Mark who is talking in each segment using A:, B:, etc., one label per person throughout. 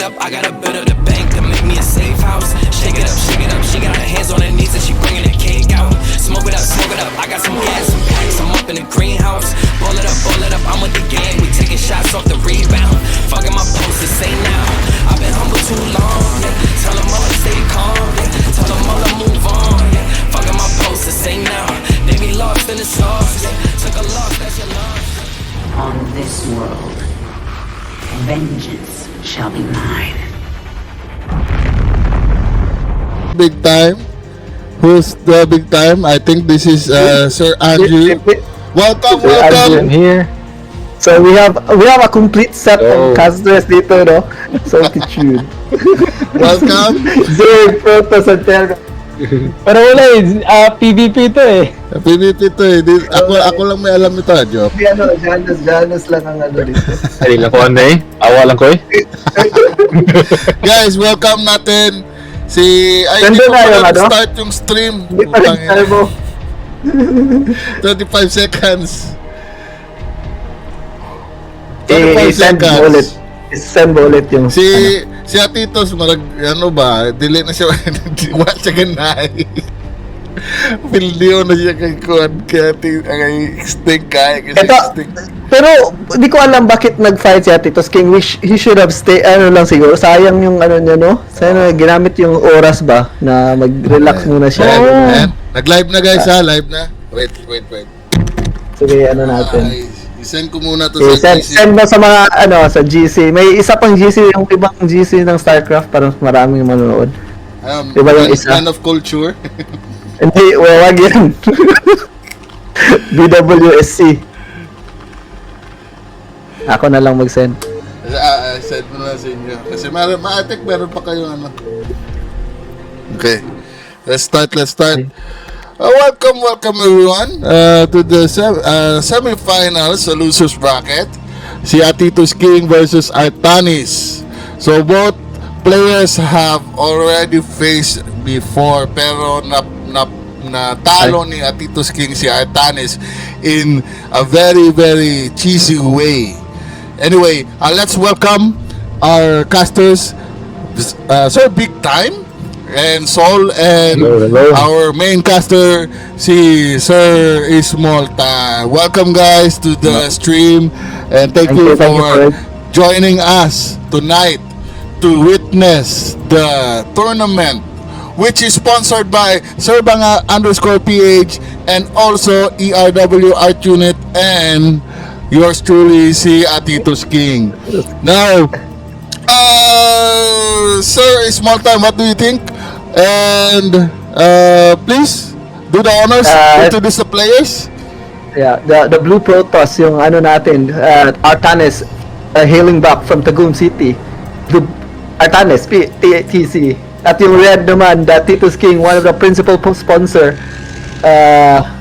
A: up, I got a bit of the bank to make me a safe house. Shake it up, she got her hands on her knees and she bringing the cake out. Smoke it up, I got some gas, some packs, I'm up in the greenhouse. Ball it up, I'm with the gang, we taking shots off the rebound. Fucking my posters, say now, I've been humble too long, yeah. Tell them all to stay calm, yeah. Tell them all to move on, yeah. Fucking my posters, say now, they be lost in the sauce, yeah. Took a loss, that's your loss.
B: On this world, vengeance shall be mine.
C: Big time. Who's the big time? I think this is Sir Andrew. Welcome, welcome.
D: Here.
E: So we have a complete set of casters dito, no? Solitude.
C: Welcome.
E: Zerg, Protoss, and Terra.
D: Pero wala PvP to eh.
C: PvP to eh. Ako lang may alam ito, joke.
E: Hindi Janus lang ang ano dito.
D: Ay lang ko eh. Awa lang ko eh.
C: Guys, welcome natin si... Ay, hindi
E: Ganda
C: ko
E: na yung
C: pa
E: ano?
C: start yung stream.
E: Hindi pa rin tayo mo.
C: 25 seconds.
E: Send ulit yung...
C: Si Atitos, ano ba, dili na siya, wala siya ganay. Pildiyo na siya kay Kuan, kaya extinct kaya kasi
E: Ito,
C: extinct.
E: pero di ko alam bakit nag-fight si Atitos King. He should have stay, ano lang siguro, sayang yung ano niya, no? Sayang ginamit yung oras ba, na mag-relax muna siya.
C: Ayan. Nag-live na guys ha, live na. Wait.
E: Sige, ano natin.
C: Ay, send ko muna to
E: Okay,
C: sa GC.
E: send mo sa mga ano sa GC. May isa pang GC, yung ibang GC ng StarCraft para maraming manonood. Iba yung isa.
C: Man of culture.
E: Hindi, wag yan. BWSC. Ako na lang mag-send.
C: Send mo na sa inyo. Kasi ma-attack meron pa kayong ano. Okay. Let's start. Welcome everyone to the semi-finals sa losers bracket. Si Atitos King versus Artanis. So both players have already faced before, pero natalo ni Atitos King si Artanis in a very cheesy way. Anyway, let's welcome our casters, Sir Big Time and Sol, and
D: Hello.
C: our main caster, si Sir Ismolta. Welcome guys to the stream, and thank you for joining us tonight to witness the tournament, which is sponsored by Serbanga_PH and also ERW Art Unit and yours truly, si Atitos King. Now, Sir Ismolta, what do you think? And please do the honors, introduce the players.
E: Yeah, the Blue Protoss, yung ano natin, Artanis, hailing back from Tagum City. Artanis, TC. At yung red naman, the Atitos King, one of the principal sponsor.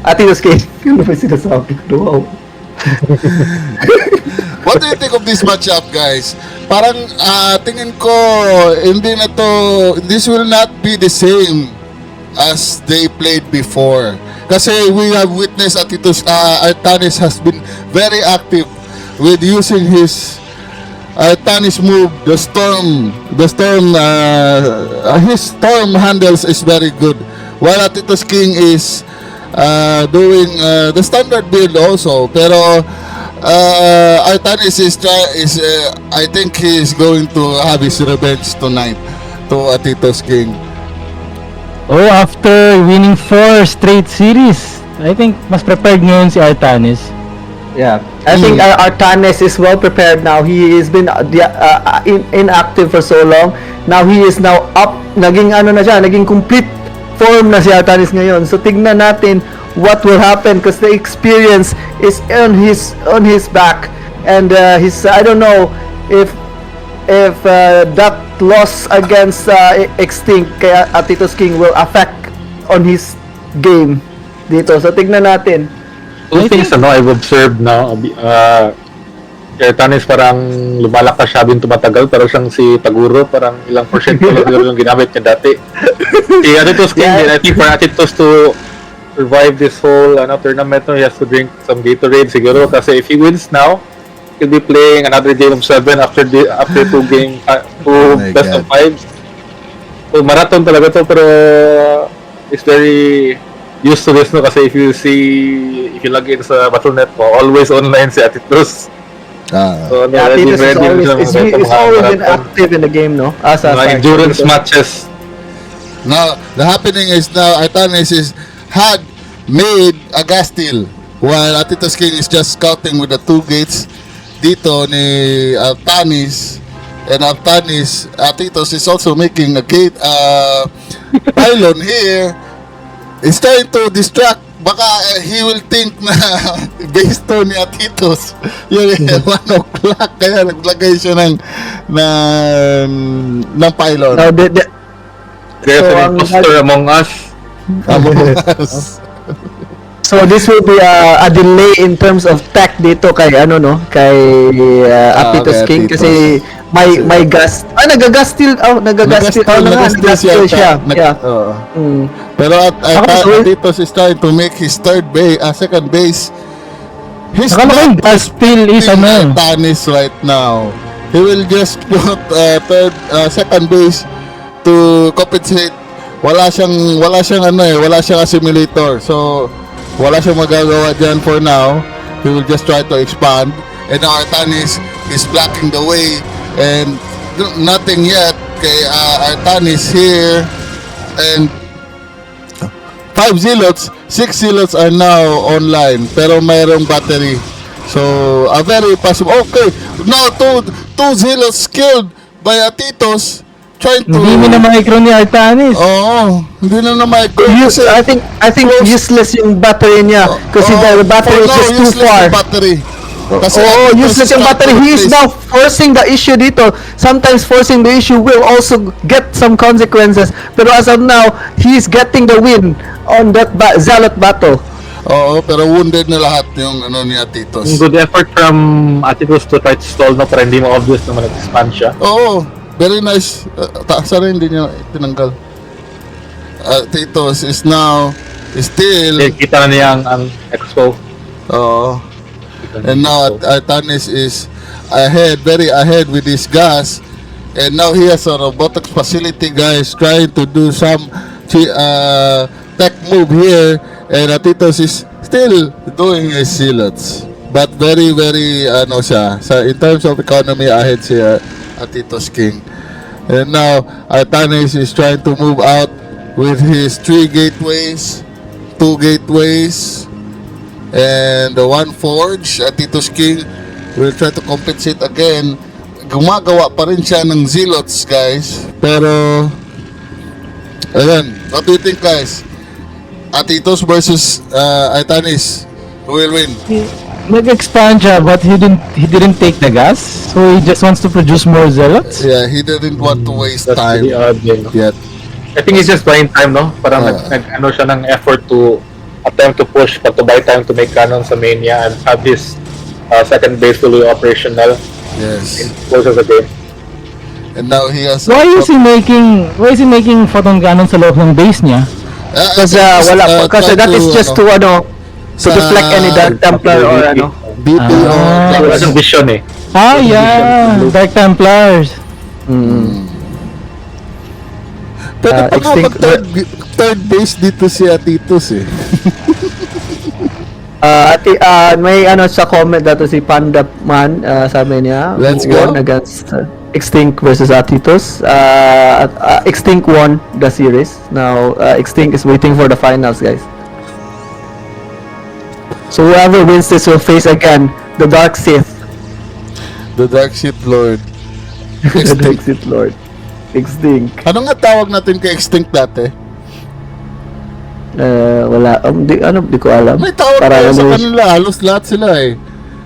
E: Atitos King. Ano ba sinasabi ko? Wow.
C: What do you think of this matchup, guys? Parang tingin ko this will not be the same as they played before. Kasi we have witnessed Artanis has been very active with using his Artanis move, the storm, his storm handles is very good. While Atitos King is doing the standard build also, pero Artanis is I think he is going to have his revenge tonight to Atitos King.
D: Oh, after winning 4 straight series, I think mas prepared ngayon si Artanis.
E: Yeah, I think Artanis is well prepared now. He has been inactive for so long. Now he is now up. Naging complete form na si Artanis ngayon. So tignan natin what will happen, because the experience is on his back, and I don't know if that loss against Extinct kaya Atitos King will affect on his game dito. So tignan natin.
F: Two things I've observed now, Artanis parang lumalakas siya habang tumatagal, pero siyang si Taguro, parang ilang porsyento lang yung ginamit niya dati. Si Atitos King, I think for Atitos to survive this whole tournament, he has to drink some Gatorade siguro, kasi if he wins now, he'll be playing another game of 7 after 2 game to
C: my
F: best of
C: God.
F: 5. So marathon talaga to, pero it's very used to this, no? Kasi if you log in sa Battle.net mo, always online si Atitos.
C: Ah.
F: So,
E: Yeah,
F: ready
E: Titus is always,
F: sa mga
E: it's always been
F: marathon.
E: active in the game, no? As a
F: Mga endurance matches.
C: Now, the happening is now Artanis had made a gas steal while Atitos King is just scouting with the 2 gates dito ni Artanis. And Artanis, Atitos is also making a gate pylon here. He's trying to distract. Baka he will think na based to ni Atitos yung 1 o'clock kaya naglagay siya ng pylon.
E: Now,
F: There's
E: So,
F: an
E: ang-
F: imposter among us.
E: So this will be a delay in terms of tech dito kay ano no kay Atitos
C: kay
E: King
C: Atitos.
E: kasi may gas nagagas steal nagagas steal
C: Nag-steal
E: siya.
C: siya.
E: Yeah.
C: Oo.
E: Mm.
C: Pero
E: sorry.
C: Atitos is trying to make his second base. He's
D: Akala ko yung gas steal is ano.
C: Tanis right now. He will just put second base to compensate. Wala siyang assimilator. So wala siyang magagawa dyan for now. He will just try to expand. And now Artanis is blocking the way. And nothing yet kay Artanis here. And 5 zealots, 6 zealots are now online. Pero mayroong battery. So, a very possible. Okay, now two zealots killed by Atitos. Trying to...
D: Hindi mo na micro ni Artanis.
C: Oo, hindi na naman.
E: I think useless yung battery niya kasi the battery is just too far.
C: Battery. Kasi
E: Useless yung battery. He is now forcing the issue dito. Sometimes forcing the issue will also get some consequences. Pero as of now, he is getting the win on that Zealot battle.
C: Oo, pero wounded na lahat yung ni Atitos.
F: Good effort from Atitos to try to stall, no, para hindi mo obvious na mag-expand siya.
C: Oo, very nice. Taasa rin, hindi niya tinanggal. Atitos is now still...
F: Kita na niya ang expo.
C: Oo. And now Artanis is very ahead with his gas. And now he has a robotics facility, guys, trying to do some tech move here. And Atitos is still doing his zealots. But very, very, siya. So in terms of economy, ahead siya, Atitos King. And now, Artanis is trying to move out with his 3 gateways, 2 gateways, and the 1 forge. Atitos King will try to compensate again. Gumagawa pa rin siya ng zealots, guys. Pero, ayan, what do you think, guys? Atitos versus Artanis, who will win?
D: Nag-expand siya but he didn't take the gas. So he just wants to produce more zealots.
C: Yeah, he didn't want to waste
F: That's
C: time
F: really odd, no?
C: yet.
F: I think he's just buying time, no? Parang nag-ano siya ng effort to attempt to push, but to buy time to make cannon sa Mania and have his second base fully operational
C: Yes.
F: in close of the game.
C: And now he has...
D: Why is he making photon cannon sa loob ng base niya?
E: Kasi wala kasi that is just to deflect any Dark Templar or ano.
C: BP
D: Ah.
F: Wala siyang vision eh.
D: Ah, yeah. Dark Templars.
C: Pero pa
E: extinct-
C: third base dito si Atitos eh.
E: May sa comment dato si Panda Man, sabi niya,
C: Let's
E: who
C: go.
E: won against Extinct versus Atitos. Extinct won the series. Now Extinct is waiting for the finals, guys. So whoever wins this will face again the Dark Sith.
C: The Dark Sith Lord.
E: The Dark Sith Lord. Extinct.
C: Ano nga tawag natin kay Extinct dati?
E: Wala. Di ko alam.
C: May tawag
E: Para
C: tayo sa
E: ano,
C: kanila. Halos lahat sila eh.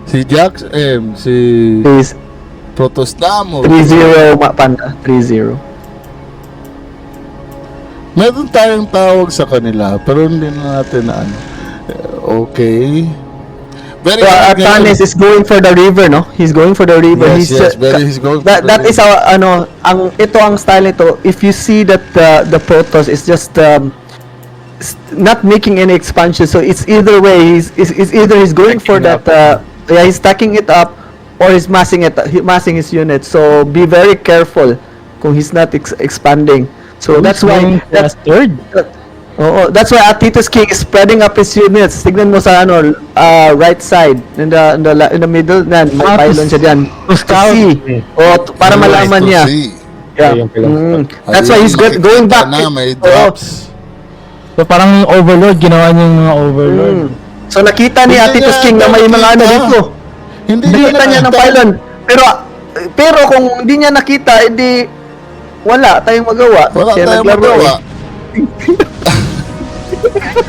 C: Si Jax M, si
E: is
C: Protostamo.
E: 3-0 Panda. 3-0.
C: Meron tayong tawag sa kanila, pero hindi na natin na ano. Okay. Very
E: So
C: good game.
E: Artanis is going for the river, no? He's going for the river.
C: Yes, yes, he's going for the
E: that is
C: river.
E: our ito ang style nito. If you see that the Protoss is just not making any expansion, so it's either way. He's either he's going for that. He's stacking it up, or he's massing his unit. So be very careful kung he's not expanding. So that's why
D: Going as third.
E: that's why Atitos King is spreading up his units. Tignan mo sa right side in the middle nan may pylon siya diyan.
D: To scout.
E: Para malaman niya. Yeah.
F: Ayun pala.
E: That's why he's going back.
C: Na, may
E: Oo.
C: drops.
D: So parang overlord, ginawa niya yung mga overlord.
E: So nakita ni
C: Hindi
E: Atitos
C: niya
E: King na may mga ano
C: nakita.
E: dito.
C: Hindi
E: Nakita niya ng pylon. Pero kung hindi niya nakita, edi wala tayong magawa.
C: Wala
E: Kaya
C: tayong
E: naglaro
C: magawa.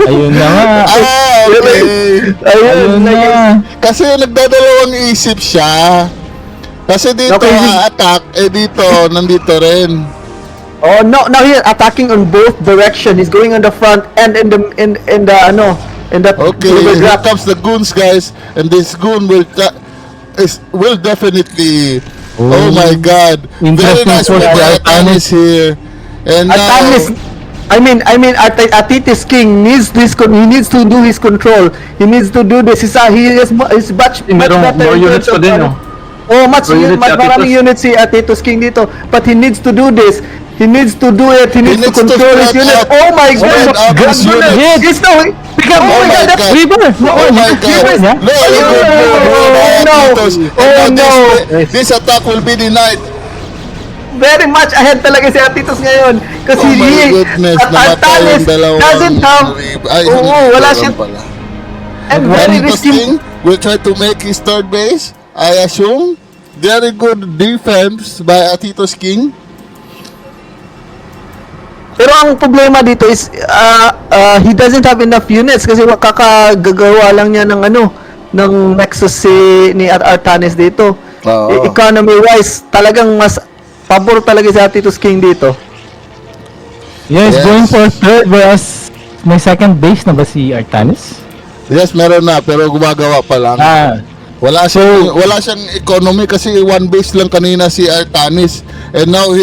D: Ayun na nga.
C: Okay.
D: Ayun na.
C: Kasi nagdadalawang isip siya. Kasi dito
E: Okay.
C: attack, dito, nandito rin.
E: Oh no, now he's attacking on both direction. He's going on the front and in the
C: Okay,
E: river
C: here
E: drop.
C: comes the goons, guys. And this goon will definitely... Oh my God. Very
D: Interesting
C: nice
D: for
C: with the
D: Artanis.
C: Artanis here. And now...
E: Artanis, I mean, Atitis King needs this. He needs to do his control. He needs to do this. He's much
F: Merong
E: better
F: more
E: in
F: units
E: terms
F: pa
E: of
F: din,
E: ano.
F: no?
E: Oh, much
F: More units si
E: maraming
F: Atitos.
E: units si Atitos King dito. But he needs to do this. He needs to do it. He needs to
C: needs to
E: control his
C: spread
E: unit.
C: out.
E: Oh my
C: Spread
E: God!
C: out his unit.
E: He's now. Oh my God! That's
D: River!
C: Oh my God!
D: River,
C: No, you
E: Oh,
C: good move by
E: no.
C: Atitos.
E: Oh,
C: And now
E: no.
C: this attack will be denied.
E: very much ahead talaga si Atitos ngayon. Kasi
C: Oh my
E: he,
C: goodness,
E: at
C: namatay
E: Artanis
C: yung dalawang
E: doesn't have,
C: Ay,
E: wala siya,
C: pala.
E: and very
C: Atitos
E: risky.
C: King will try to make his third base, I assume. Very good defense by Atitos King.
E: Pero ang problema dito is, he doesn't have enough units kasi kakagagawa lang niya ng ng Nexus ni Artanis dito.
C: Oo.
E: Economy wise, talagang mas pabor talaga si Atitos King dito.
D: Yes,
C: Yes.
D: going for third, whereas may second base na ba si Artanis?
C: Yes, meron na pero gumagawa pa lang. Wala siyang economy kasi one base lang kanina si Artanis. And now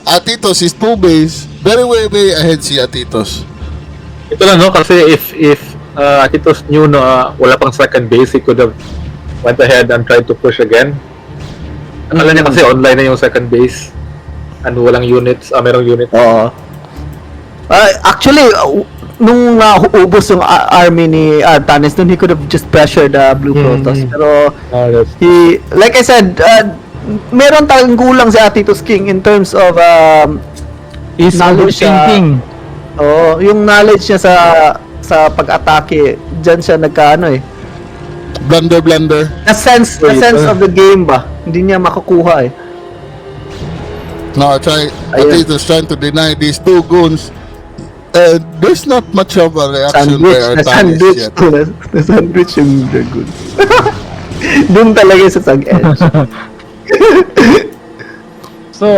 C: Atitos is two base. Very way ahead si Atitos.
F: Ito lang, no? Kasi if Atitos knew na wala pang second base, he could have went ahead and tried to push again. Akala niya kasi online na yung second base. And walang units, merong unit.
E: Oo. Actually, nung naubos yung army ni Artanis, he could have just pressured Blue Protoss. Pero like I said, meron talagang kulang si Atitos King in terms of
D: Is
E: knowledge
D: overthinking.
E: yung knowledge niya sa pag-atake. Diyan siya
C: Blunder.
E: the sense of the game ba? Hindi niya makukuha eh.
C: Now Atitos trying to deny these two goons. There's not much of a reaction by Artanis yet.
E: Na-sandwich yung dragon. Doon talaga sa sag-edge.
D: So,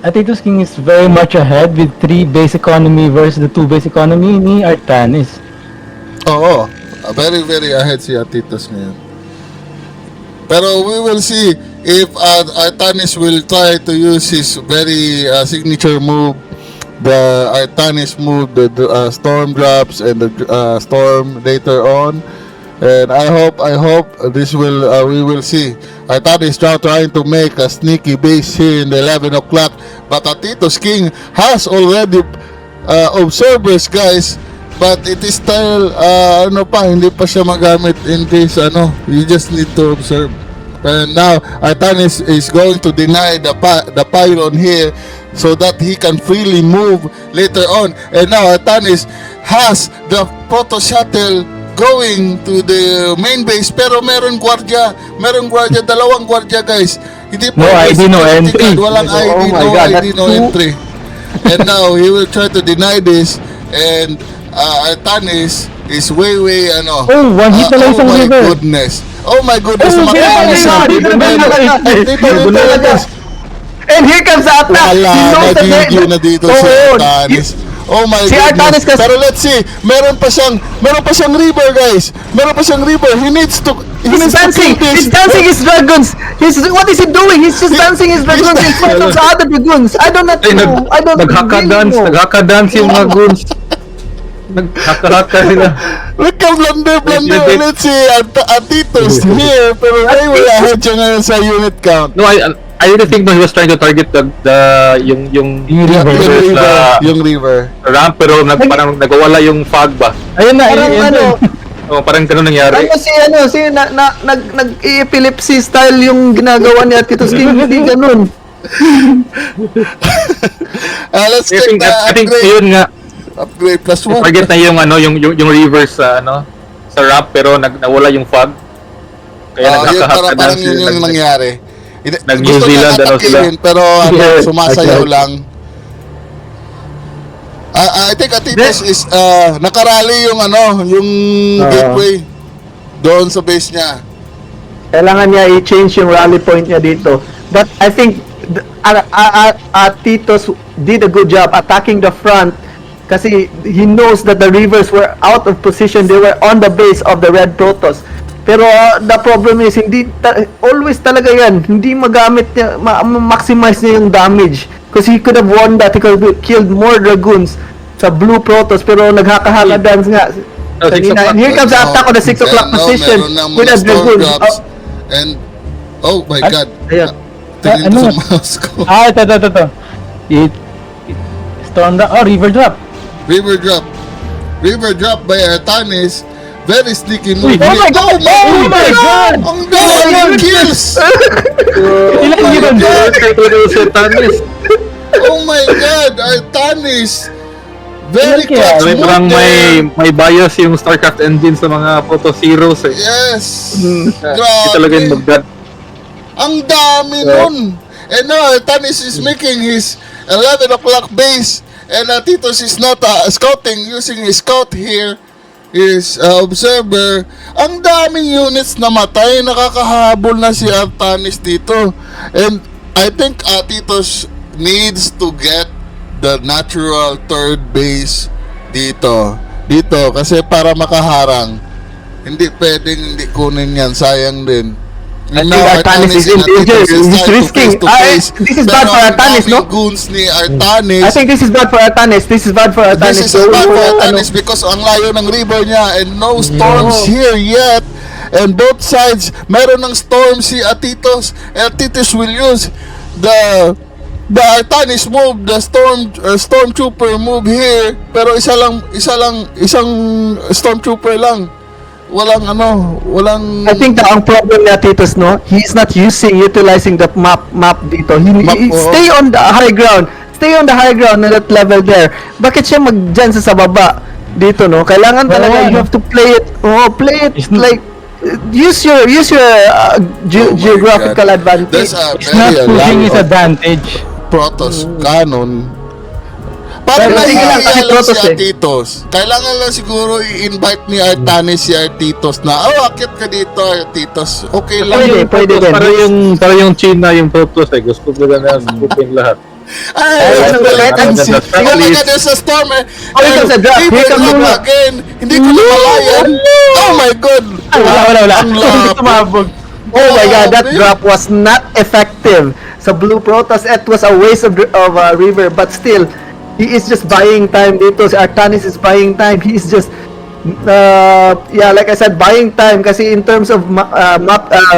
D: Atitos King is very much ahead with 3 base economy versus the 2 base economy ni Artanis.
C: Oo. Very ahead si Atitos ngayon. Pero we will see if Artanis will try to use his very signature move, the Artanis move, the storm drops and the storm later on. And I hope this will we will see. Artanis now trying to make a sneaky base here in the 11 o'clock, but Atitos King has already observers, guys. But it is still hindi pa siya magamit in case you just need to observe. And now Artanis is going to deny the pylon here so that he can freely move later on. And now Artanis has the proto shuttle going to the main base, pero merong gwardiya, dalawang gwardiya, guys. Hindi
D: No ID, no entry.
C: Walang ID,
E: Oh my
C: no
E: God,
C: ID,
E: that's
C: no
E: too-
C: entry. And now he will try to deny this, and Artanis is way
D: Oh, one hit na lang isang river.
C: Oh my goodness,
D: Oh,
C: namatay siya.
E: dito
C: Dito.
E: And here comes the attack.
C: Wala,
E: He knows the
C: nagigil na dito si
E: Oo,
C: Artanis. Oh my
E: Si Artanis
C: goodness.
E: kasi-
C: Pero let's see, meron pa siyang river, guys. Meron pa siyang river. He needs to
E: He's dancing!
C: kill this.
E: He's dancing his dragons! What is he doing? He's just dancing his dragons in front of the other dragoons! I don't know. I don't really know.
F: Naghaka-dance yung mga goons. Naghaka-haka sila.
C: Look ang blunder ulit si Atitos here. Pero way ahead siya ngayon sa unit count.
F: No, I really think no, he was trying to target yung
D: Yung
C: Yung
D: river.
C: river. Yung river.
F: ramp pero parang nagwawala yung fog ba?
D: Ayun na,
E: Parang
D: ayun,
E: ano,
F: Oh, parang ganun nangyari.
E: nag-epilepsy style yung ginagawa ni Tito King, hindi ganun.
C: Let's
F: I
C: check
F: think,
C: the
F: I think
C: upgrade.
F: yun nga,
C: Upgrade plus 1.
F: target na yung ano, yung reverse sa ano, sa ramp pero nawala yung fog. Kaya
C: Yun,
F: nagkakahaka
C: parang yun yung nangyari.
F: Nag-New
C: Gusto niya
F: Zealand, ano sila.
C: atakihin, pero ano,
F: Yes,
C: sumasayaw
F: okay.
C: lang. I think Atitos is nakarally yung ano, yung gateway doon sa base niya.
E: Kailangan niya i-change yung rally point niya dito. But I think Titos did a good job attacking the front kasi he knows that the Reavers were out of position. They were on the base of the Red Protoss. Pero the problem is, always talaga yan. Hindi magamit niya, maximize niya yung damage. Because he could have won that. He could have killed more Dragoons sa Blue Protoss. Pero naghaka-haka dance nga.
F: Oh, 6 o'clock.
E: And here comes the attack on the 6 o'clock position
C: meron ng
E: with
C: mga
E: a
C: storm
E: Dragoon.
C: drops. And, oh my God.
E: Ayan.
C: Tingin
D: Ano?
C: ko sa mouse ko.
D: ito. Storm drop. Oh, river drop.
C: River drop. River drop by Artanis. Very sneaky move.
D: Oh my God! Oh my God!
C: Ang daming kills!
D: Ilan yun?
C: Oh my God! Artanis! Very
D: Ilan kaya?
C: clutch move
F: Parang
C: there.
F: may bias yung StarCraft engine sa mga Protoss heroes eh.
C: Yes!
F: Hindi talaga yung
C: Grabe!
F: mag
C: Ang dami nun! And now, Artanis is making his 11 o'clock base. And Titos is not scouting, using his scout here. Is observer. Ang daming units na matay. Nakakahabol na si Artanis dito. And I think Titos needs to get the natural third base dito. Dito. Kasi para makaharang. Hindi pwedeng hindi kunin yan. Sayang din.
E: I think Artanis is in danger. He's risking. This is bad for Artanis, no?
C: Goons ni Artanis.
E: I think this is bad for Artanis. This is bad for Artanis.
C: This is bad for Artanis because ang layo ng river niya and no storms here yet. And both sides, meron ng storm si Atitos. Atitos will use the Artanis move, the stormtrooper move here. Pero isang stormtrooper lang. Walang
E: I think ang problem niya, Titos, no? He's not utilizing the map dito. Stay on the high ground. Stay on the high ground na that level there. Bakit siya dyan sa baba dito, no? Kailangan talaga you have to play it. Play it like use your geographical
C: God.
E: advantage.
C: There's a
D: It's not
C: very
D: pushing his
C: lot of
D: advantage.
C: Protoss cannon. Parang
E: Pero sige lang, kasi
C: nahihiya lang si
E: Protoss eh.
C: Artitos. Kailangan lang siguro i-invite ni Artanis si Artitos na, akit ka dito Artitos. Okay lang.
E: Pwede din.
F: Para yung China yung Protoss eh. Gusto ko na skupin lahat.
C: Ay,
E: Sige,
C: oh my God, there's a storm eh.
E: Oh, here comes a drop.
C: River
E: Here comes
C: drop
E: a drop.
C: again. Hindi ko namalayan. Oh my God.
D: Wala.
C: Ang lapit.
D: Tumabog.
E: Oh my God, that
C: Grabe.
E: drop was not effective. Sa Blue Protoss, it was a waste of river, but still, he is just buying time dito. Si Artanis is buying time. He is just, like I said, buying time. Kasi in terms of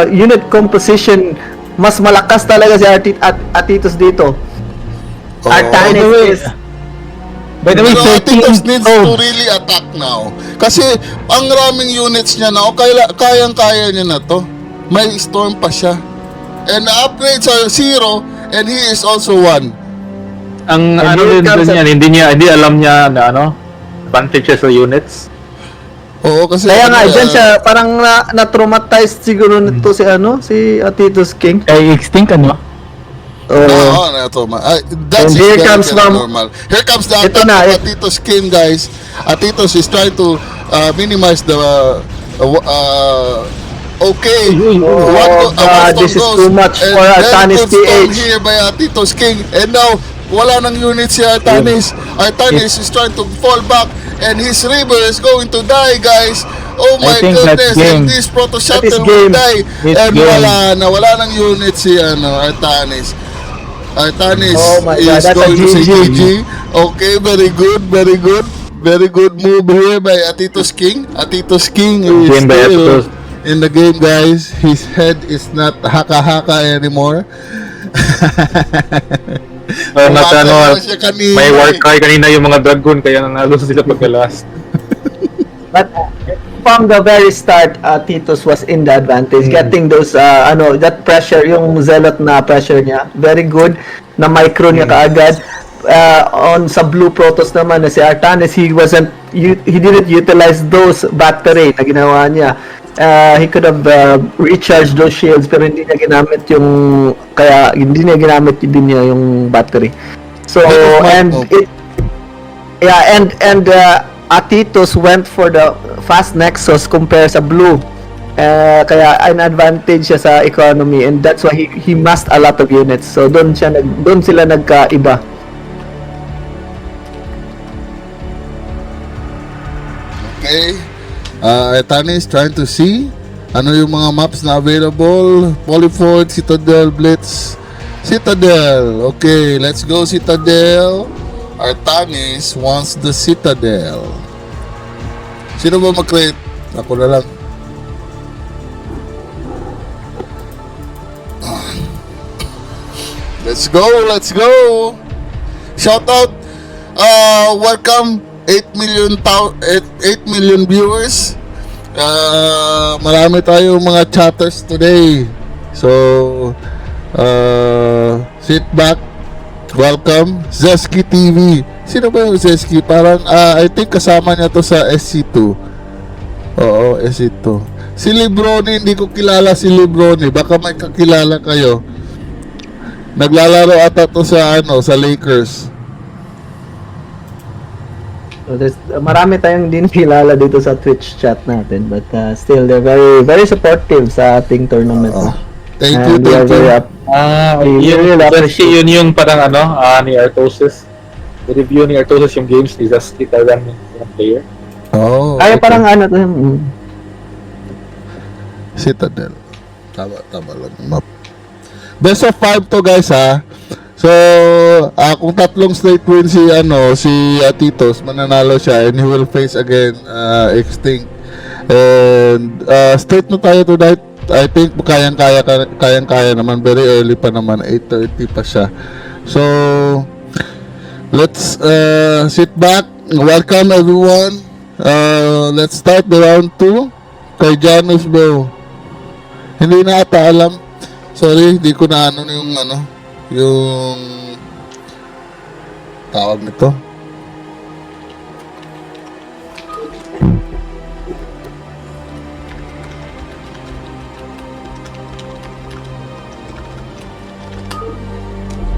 E: unit composition, mas malakas talaga si Atitos dito. Artanis is...
D: By the way,
C: Pero Atitos
D: 13.
C: needs to really attack now. Kasi ang raming units niya na, kayang-kaya niya na to. May storm pa siya. And the upgrades are 0 and he is also 1.
F: Ang
E: And
F: ano
E: here
F: din
E: comes
F: dun yan, hindi alam niya na advantages sa units.
C: Oo, kasi
E: Kaya nga,
C: ano,
E: dyan siya, parang na-traumatized siguro nito si Atitos King.
D: Ay, extinct ano?
C: Oo, that's
E: And here comes
C: normal. Here comes the
E: Ito
C: attack
E: na,
C: of Atitos King, guys. Atitos is trying to minimize the okay.
E: This is too much for Artanis
C: PH.
E: PH.
C: Here by Atitos King. And now, wala ng unit si Artanis. Artanis is trying to fall back and his river is going to die, guys. Oh my
D: think that's
C: goodness.
D: game.
C: And this proto
E: That
C: shuttle
E: is
C: will
E: game.
C: die.
D: It's
C: And
D: game.
C: wala ng unit si Artanis. Artanis
E: Oh my God,
C: is
E: that's a
C: going to say
E: GG.
C: GG. Okay, very good. Very good move here by Atitos King. Atitos King is
F: Game by
C: still
F: Atitos.
C: in the game, guys. His head is not haka-haka anymore. Pumatay siya kanina
F: may war
C: eh.
F: cry kanina yung mga dragon, kaya nanalo sila pagka-last.
E: But from the very start, Titus was in the advantage, getting those that pressure, yung Zealot na pressure niya, very good. Na micro niya kaagad. On sa Blue Protoss naman na si Artanis, he didn't utilize those battery na ginawa niya. He could have recharged those shields, pero hindi niya ginamit din niya yung battery. So and Atitos went for the fast Nexus compare sa Blue. Kaya an advantage siya sa economy, and that's why he massed a lot of units. So doon sila nagkaiba.
C: Okay. Tanis trying to see ano yung mga maps na available. Polyford, Citadel, Blitz. Citadel. Okay, let's go Citadel. Artanis wants the Citadel. Sino ba mag-create? Ako na lang. Let's go, let's go. Shout out. Welcome 8 million viewers. Marami tayong mga chatters today. So, sit back. Welcome, Zeski TV. Sino ba yung Zeski? Parang, I think kasama niya to sa SC2. Oo, SC2. Si Libroni, hindi ko kilala si Libroni. Baka may kakilala kayo. Naglalaro ata to sa sa Lakers.
E: So marami tayong din kilala dito sa Twitch chat natin, but still they're very very supportive sa ating tournament.
C: Thank you,
E: And we are
C: thank you.
E: very
F: Yun,
E: really appreciate.
F: yun yung parang ni Artosis. The-review ni Artosis yung games ni Zaski talagang yung player.
C: Oh,
E: Ay,
C: okay.
E: parang
C: Citadel. Tama lang map. Best of 5 to guys ha. So, kung tatlong straight win si Titos, mananalo siya and he will face again Extinct. And straight na tayo tonight. I think kayang-kaya naman, very early pa naman, 8:30 pa siya. So, let's sit back. Welcome everyone. Let's start the round 2. Kay Janus Bro. Hindi na ata alam. Sorry, hindi ko na yung tawag nito.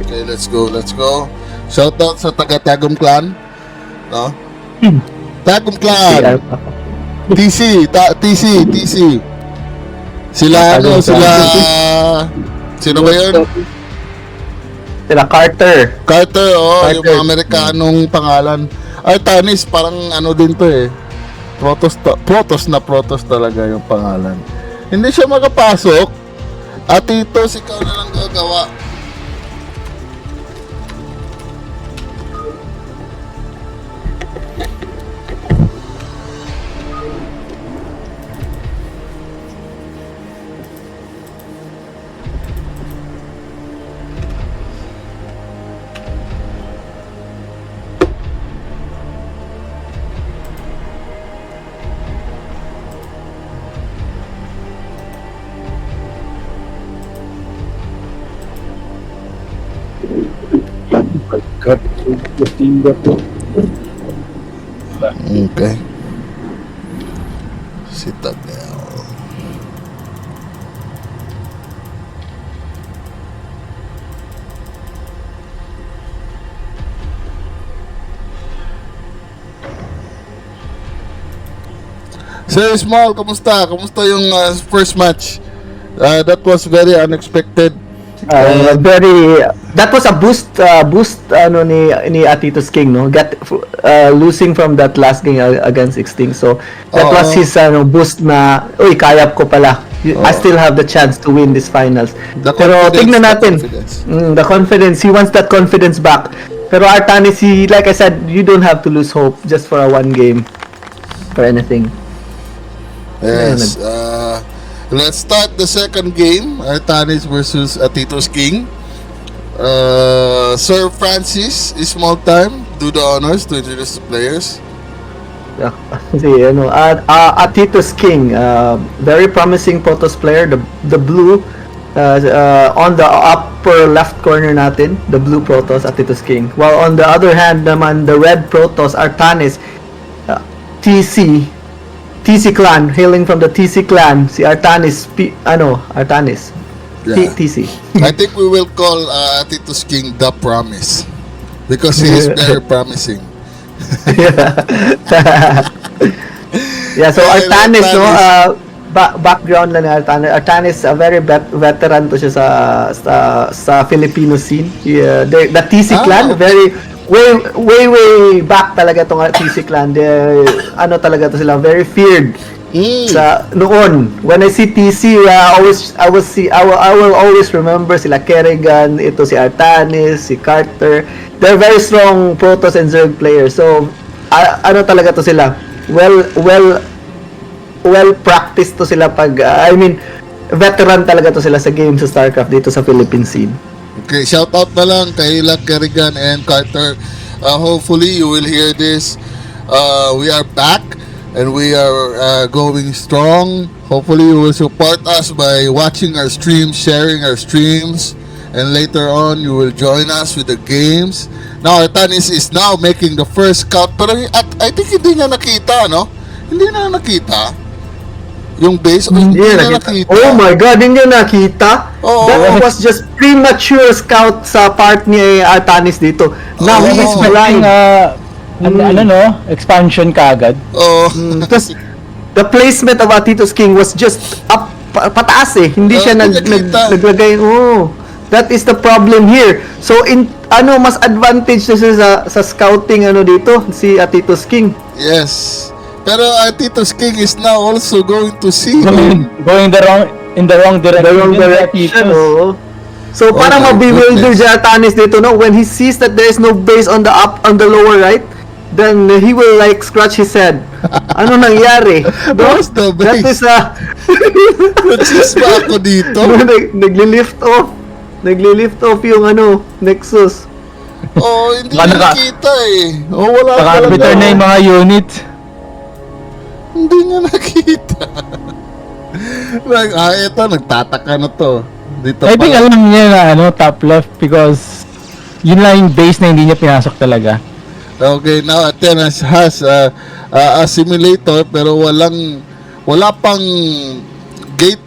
C: Okay, let's go. Shout out sa taga Tagum Clan. No? Tagum Clan. TC. Sila sino ba yun?
E: Sila Carter.
C: Carter, yung
E: Carter.
C: mga Amerikanong pangalan. Artanis, parang din to eh. Protoss talaga yung pangalan. Hindi siya makapasok. Atitos, ikaw na lang gagawa. Okay. Citadel. Sir Small, kamusta? Kamusta yung first match? That was very unexpected.
E: That was a boost ni Atitos King, no, losing from that last game against Extinct. So that was his boost na kaya ko pala, I still have the chance to win these finals. Pero tignan natin the confidence, he wants that confidence back. Pero Artanis, like I said, you don't have to lose hope just for a one game for anything.
C: Yes. Let's start the second game. Artanis versus Atitos King. Sir Francis is small time. Do the honors to introduce the players.
E: Yeah, si ano, Atitos King, very promising Protoss player, the blue, on the upper left corner natin, the blue Protoss, Atitos King. While on the other hand naman, the red Protoss, Artanis, TC clan, hailing from the TC clan, si Artanis, Artanis,
C: Yeah.
E: TC.
C: I think we will call Titus King the Promise because he is very promising.
E: Yeah, so
C: Hey,
E: Artanis, no,
C: Artanis.
E: background lang ni Artanis. Artanis, a very veteran to siya sa Filipino scene. Yeah, the TC clan, very way back talaga tong TC clan. Ano talaga to sila, very feared sa noon. When I see TC, I will always remember sila Kerrigan, ito si Artanis, si Carter. They're very strong Protoss and Zerg players. So ano talaga to sila, well practiced to sila pag veteran talaga to sila sa game sa StarCraft dito sa Philippine scene.
C: Okay, shout out na lang kay Kerrigan and Carter. Hopefully you will hear this. We are back and we are going strong. Hopefully you will support us by watching our streams, sharing our streams, and later on you will join us with the games. Now Artanis is now making the first scout, pero I think hindi niya nakita, no? Hindi na nakita yung base. Hindi na nakita.
E: Oh my god, hindi niya nakita?
C: Oo.
E: That was just premature scout sa part ni Artanis dito. Now he is blind.
D: Expansion kaagad.
C: Oh.
E: Because the placement of Atitos King was just up, pataas eh. Hindi siya
C: hindi nakita.
E: naglagay. Oh, that is the problem here. So mas advantage na siya sa scouting dito si Atitos King.
C: Yes. Pero Titus King is now also going to see
D: Going in the wrong direction.
E: The wrong
D: yun,
E: direction.
D: Atitos.
E: Oh. So
C: Oh
E: parang
C: my
E: mabewilder
C: goodness.
E: si Artanis dito, no? When he sees that there is no base on the lower right, then he will like scratch his head. Ano nangyari?
C: Where's the
E: That
C: base?
E: is
C: Nachis ba ako dito?
E: Naglilift off yung Nexus.
C: Oh, hindi
D: Baka
C: niya
D: naka-
C: nakita eh. Oh, wala
D: Saka
C: talaga.
D: return na yung mga units.
C: Hindi niya nakita. Like, eto, nagtataka na to. Dito
D: I think
C: pala.
D: alam niya na top left because yun lang yung base na hindi niya pinasok talaga.
C: Okay, now Atenas has a simulator pero wala pang gate,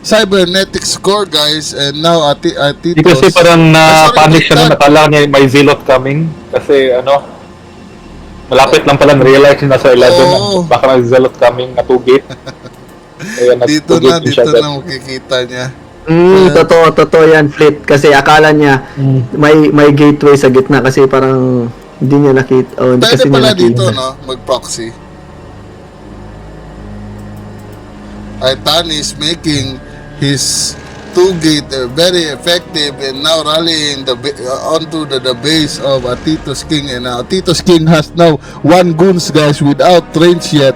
C: cybernetic score, guys. And now
F: Hindi
C: Titos.
F: kasi parang na-panic siya
C: Sorry,
F: na nakala niya may Zealot coming. Kasi malapit lang pala realize niya nasa 11
C: Oo.
F: baka may Zealot coming na 2-gate. Kaya
C: dito
F: nag-2 gate
C: dito
F: siya.
C: na makikita niya.
E: Totoo yan, Fleet. Kasi akala niya may gateway sa gitna kasi parang hindi niya nakita. Oh, hindi
C: Pwede
E: kasi niya
C: pala
E: nakita.
C: dito, no? Mag-proxy. Aitan is making his 2-gate very effective and now rallying onto the base of Titus King. And Titus King has now 1 goons, guys, without range yet.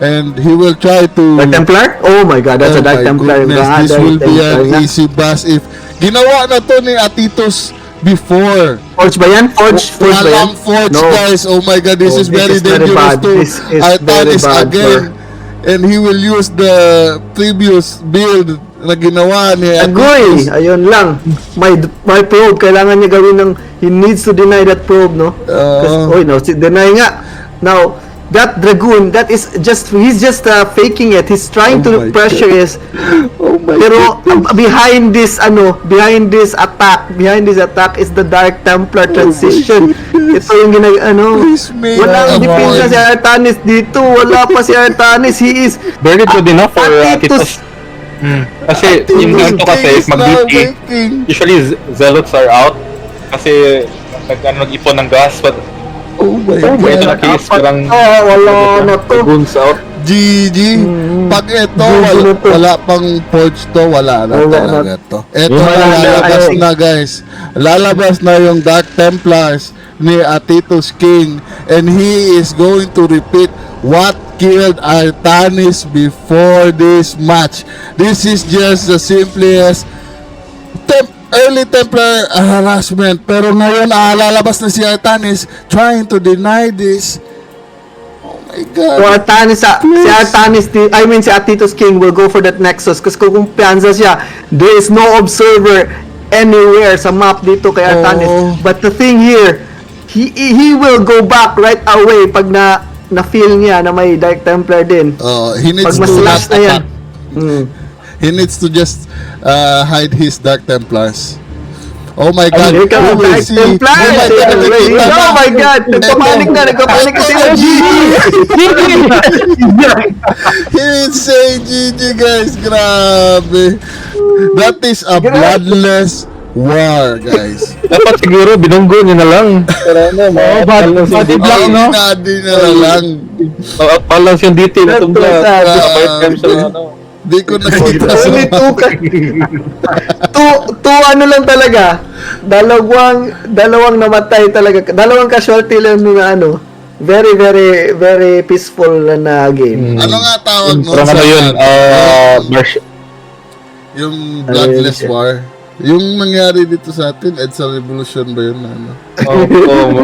C: And he will try to...
E: Dark Templar? Oh my god, that's a Dark
C: my
E: Templar.
C: goodness,
E: Baka
C: this
E: Dark
C: will be
E: Templar
C: an
E: nga.
C: easy bus if ginawa na to ni Atitos before.
E: Forge ba yan? Forge ba yan?
C: Walang forge, guys. Oh my god, this
E: Oh,
C: is very
E: this is very
C: dangerous
E: bad.
C: to
E: This is very
C: Artanis
E: bad
C: again. And he will use the previous build na ginawa ni
E: Agoy!
C: Atitos.
E: Ayun lang. May probe. Kailangan niya gawin he needs to deny that probe, no? Deny nga. Now, that Dragoon, he's just faking it. He's trying
C: Oh
E: to
C: my
E: pressure his...
C: Oh my
E: Pero
C: goodness.
E: behind this attack is the Dark Templar transition. Ito yung
C: He's made
E: walang
C: a
E: depensa
C: point.
E: si Artanis dito. Wala pa si Artanis. He is
F: Very good enough for
E: Atitos.
F: Atitos. Kasi yung
C: Titus
F: ganito
C: King
F: kasi
C: is now
F: mag-duty,
C: making...
F: usually Zealots are out kasi nag-ipon ng gas, but
C: Oh my
F: ito
C: god.
F: na case parang
E: wala na to.
F: goons out.
C: GG. Pag ito,
E: GG na to.
C: wala pang forge to, wala na
E: Wala
C: talaga to. Ito
D: Yung
C: na,
D: mga
C: lalabas
E: ano,
C: na, guys. Lalabas na yung Dark Templars ni Atitos King and he is going to repeat what killed Artanis before this match. This is just the simplest early Templar harassment, pero ngayon lalabas na si Artanis trying to deny this. Oh my God.
E: So si Artanis, si Atitos King will go for that Nexus kasi kung kumpiyansa siya, there is no observer anywhere sa map dito kay Artanis.
C: Oh.
E: But the thing here, he will go back right away pag na-feel niya na may Dark Templar din.
C: He needs
E: Pag
C: to
E: mas-slash na yan.
C: He needs to just hide his Dark Templars. Oh my God.
E: Here comes
C: We will
E: Dark
C: see.
E: Templar!
C: Oh my God, nakikita na.
E: Oh my God! Nagpapanik na sila.
C: He is saying GG, guys. Grabe. That is a bloodless war, guys.
F: Dapat siguro binunggo niya na lang. Pero ano,
D: body block, no?
C: Nadi na lang.
F: Palang siyang detail na tumla.
C: Di ko nakita sa
E: Only two ano lang talaga. Dalawang namatay talaga. Dalawang casualty lang nung ano. Very, very, very peaceful na game.
C: Ano nga tawag mo?
F: Parang ano yun,
C: Yung bloodless war. Yung nangyari dito sa atin, EDSA Revolution ba yun? Ano?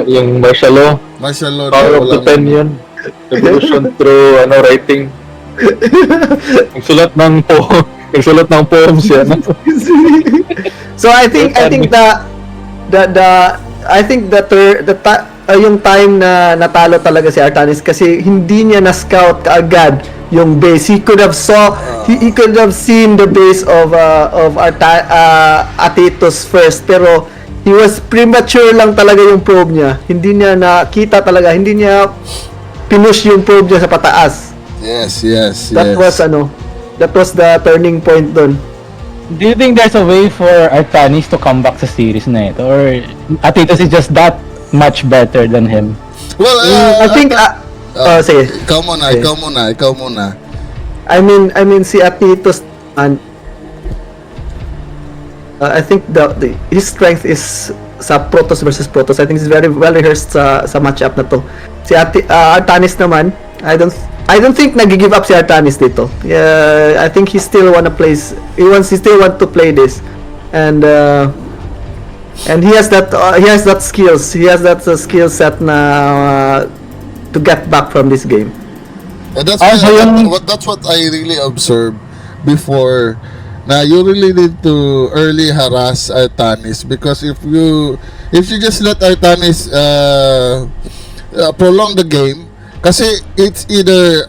F: yung martial law.
C: Martial law.
F: Power of the Pen yun. Revolution through writing. Nagsulat ng poems yan.
E: So I think yung time na natalo talaga si Artanis kasi hindi niya na scout kaagad yung base. He could have seen the base of Atitos first, pero he was premature lang talaga yung probe niya. Hindi niya nakita talaga, hindi niya pinush yung probe niya sa pataas.
C: Yes.
E: That was the turning point doon.
D: Do you think there's a way for Artanis to come back sa series na ito? Or Atitos is just that much better than him?
C: Well,
E: I think sige.
C: Ikaw muna.
E: I mean si Atitos and I think his strength is sa Protoss versus Protoss. I think it's very well rehearsed sa matchup na to. Si Artanis naman, I don't think nag-give up si Artanis dito. I think he still want to play this, and he has that skills. He has that skill set na to get back from this game.
C: And that's what I really observed before. Now you really need to early harass Artanis, because if you just let Artanis prolong the game, kasi it's either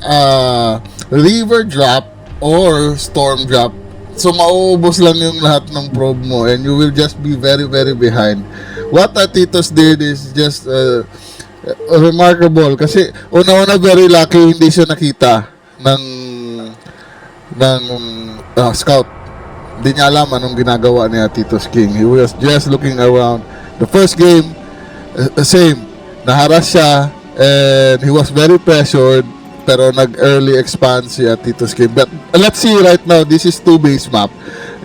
C: river drop or storm drop. So mauubos lang yung lahat ng probe mo and you will just be very, very behind. What Atitos did is just remarkable, kasi una-una very lucky hindi siya nakita ng scout. Hindi niya alam anong ginagawa ni Atitos King. He was just looking around. The first game, same. Naharas siya and he was very pressured, pero nag-early expand si Atitos King. But let's see right now, this is 2-base map.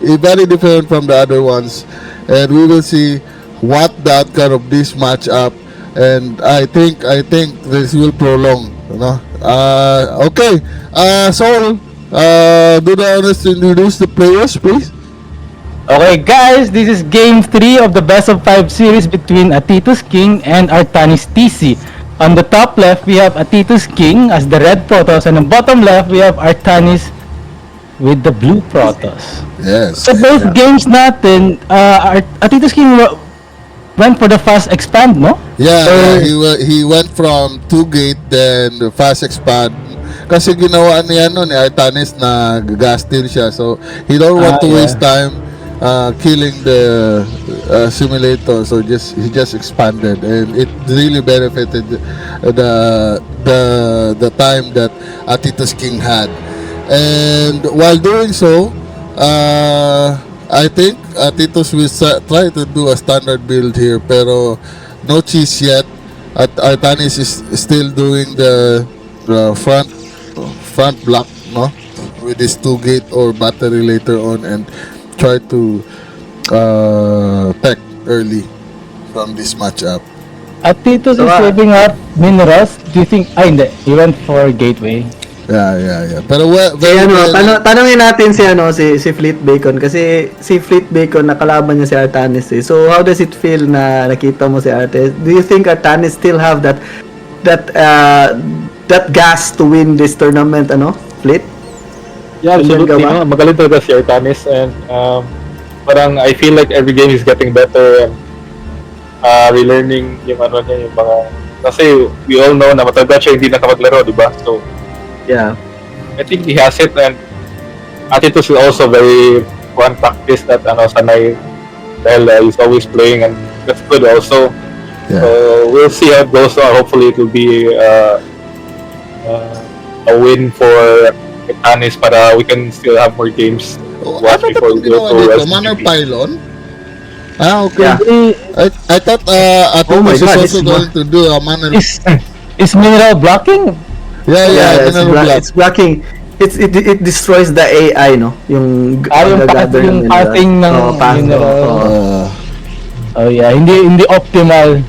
C: Very different from the other ones. And we will see what the outcome of this matchup. And I think this will prolong. You know? Okay. Saul, do the honors to introduce the players, please.
D: Okay guys, this is game 3 of the best of 5 series between Atitos King and Artanis TC. On the top left, we have Atitos King as the red Protoss, and on the bottom left, we have Artanis with the blue Protoss.
C: Yes.
D: So both games natin, Atitos King went for the fast expand, no?
C: Yeah, he went from 2-gate then fast expand. Kasi ginawa niya ni Artanis na gas-steal siya. So he don't want to waste time killing the simulator, so he just expanded, and it really benefited the time that Atitos King had. And while doing so, I think Atitos will try to do a standard build here, pero no cheese yet. Artanis is still doing the front block, no, with his 2-gate or battery later on, and try to tech early from this matchup.
D: Atitos is saving up minerals. Do you think? Hindi. He went for gateway.
C: Yeah. Pero
E: Kaya tanongin natin si Fleet Bacon kasi si Fleet Bacon nakalaban niya si Artanis eh. So how does it feel na nakita mo si Artanis? Do you think Artanis still have that gas to win this tournament, Fleet?
F: Yeah, absolutely.
E: Ganyan ka ba?
F: No? Magaling talaga si Artanis and parang I feel like every game is getting better and relearning yung niya, yung mga kasi we all know na matagal siya hindi nakapaglaro, di ba? So
E: Yeah.
F: I think he has it and Atitos is also very one practice that sanay dahil he's always playing and that's good also.
C: Yeah.
F: So we'll see how it goes. Hopefully it will be a win for Artanis para we can still have more games to watch
C: Ano
F: before
C: itong
F: we go
C: ginawa
F: to
C: dito? Manor
F: SGP.
C: Pylon? Okay.
E: Yeah.
C: I thought
E: Oh my
C: Atitos is
E: God,
C: also
E: it's
C: going to do a Manor.
D: Is mineral blocking?
C: Yeah,
E: It's blocking. It destroys the AI, no? Yung
D: Yung
E: gather ng mineral.
D: pathing ng
E: path,
D: mineral.
E: oo.
D: Oh yeah, hindi optimal.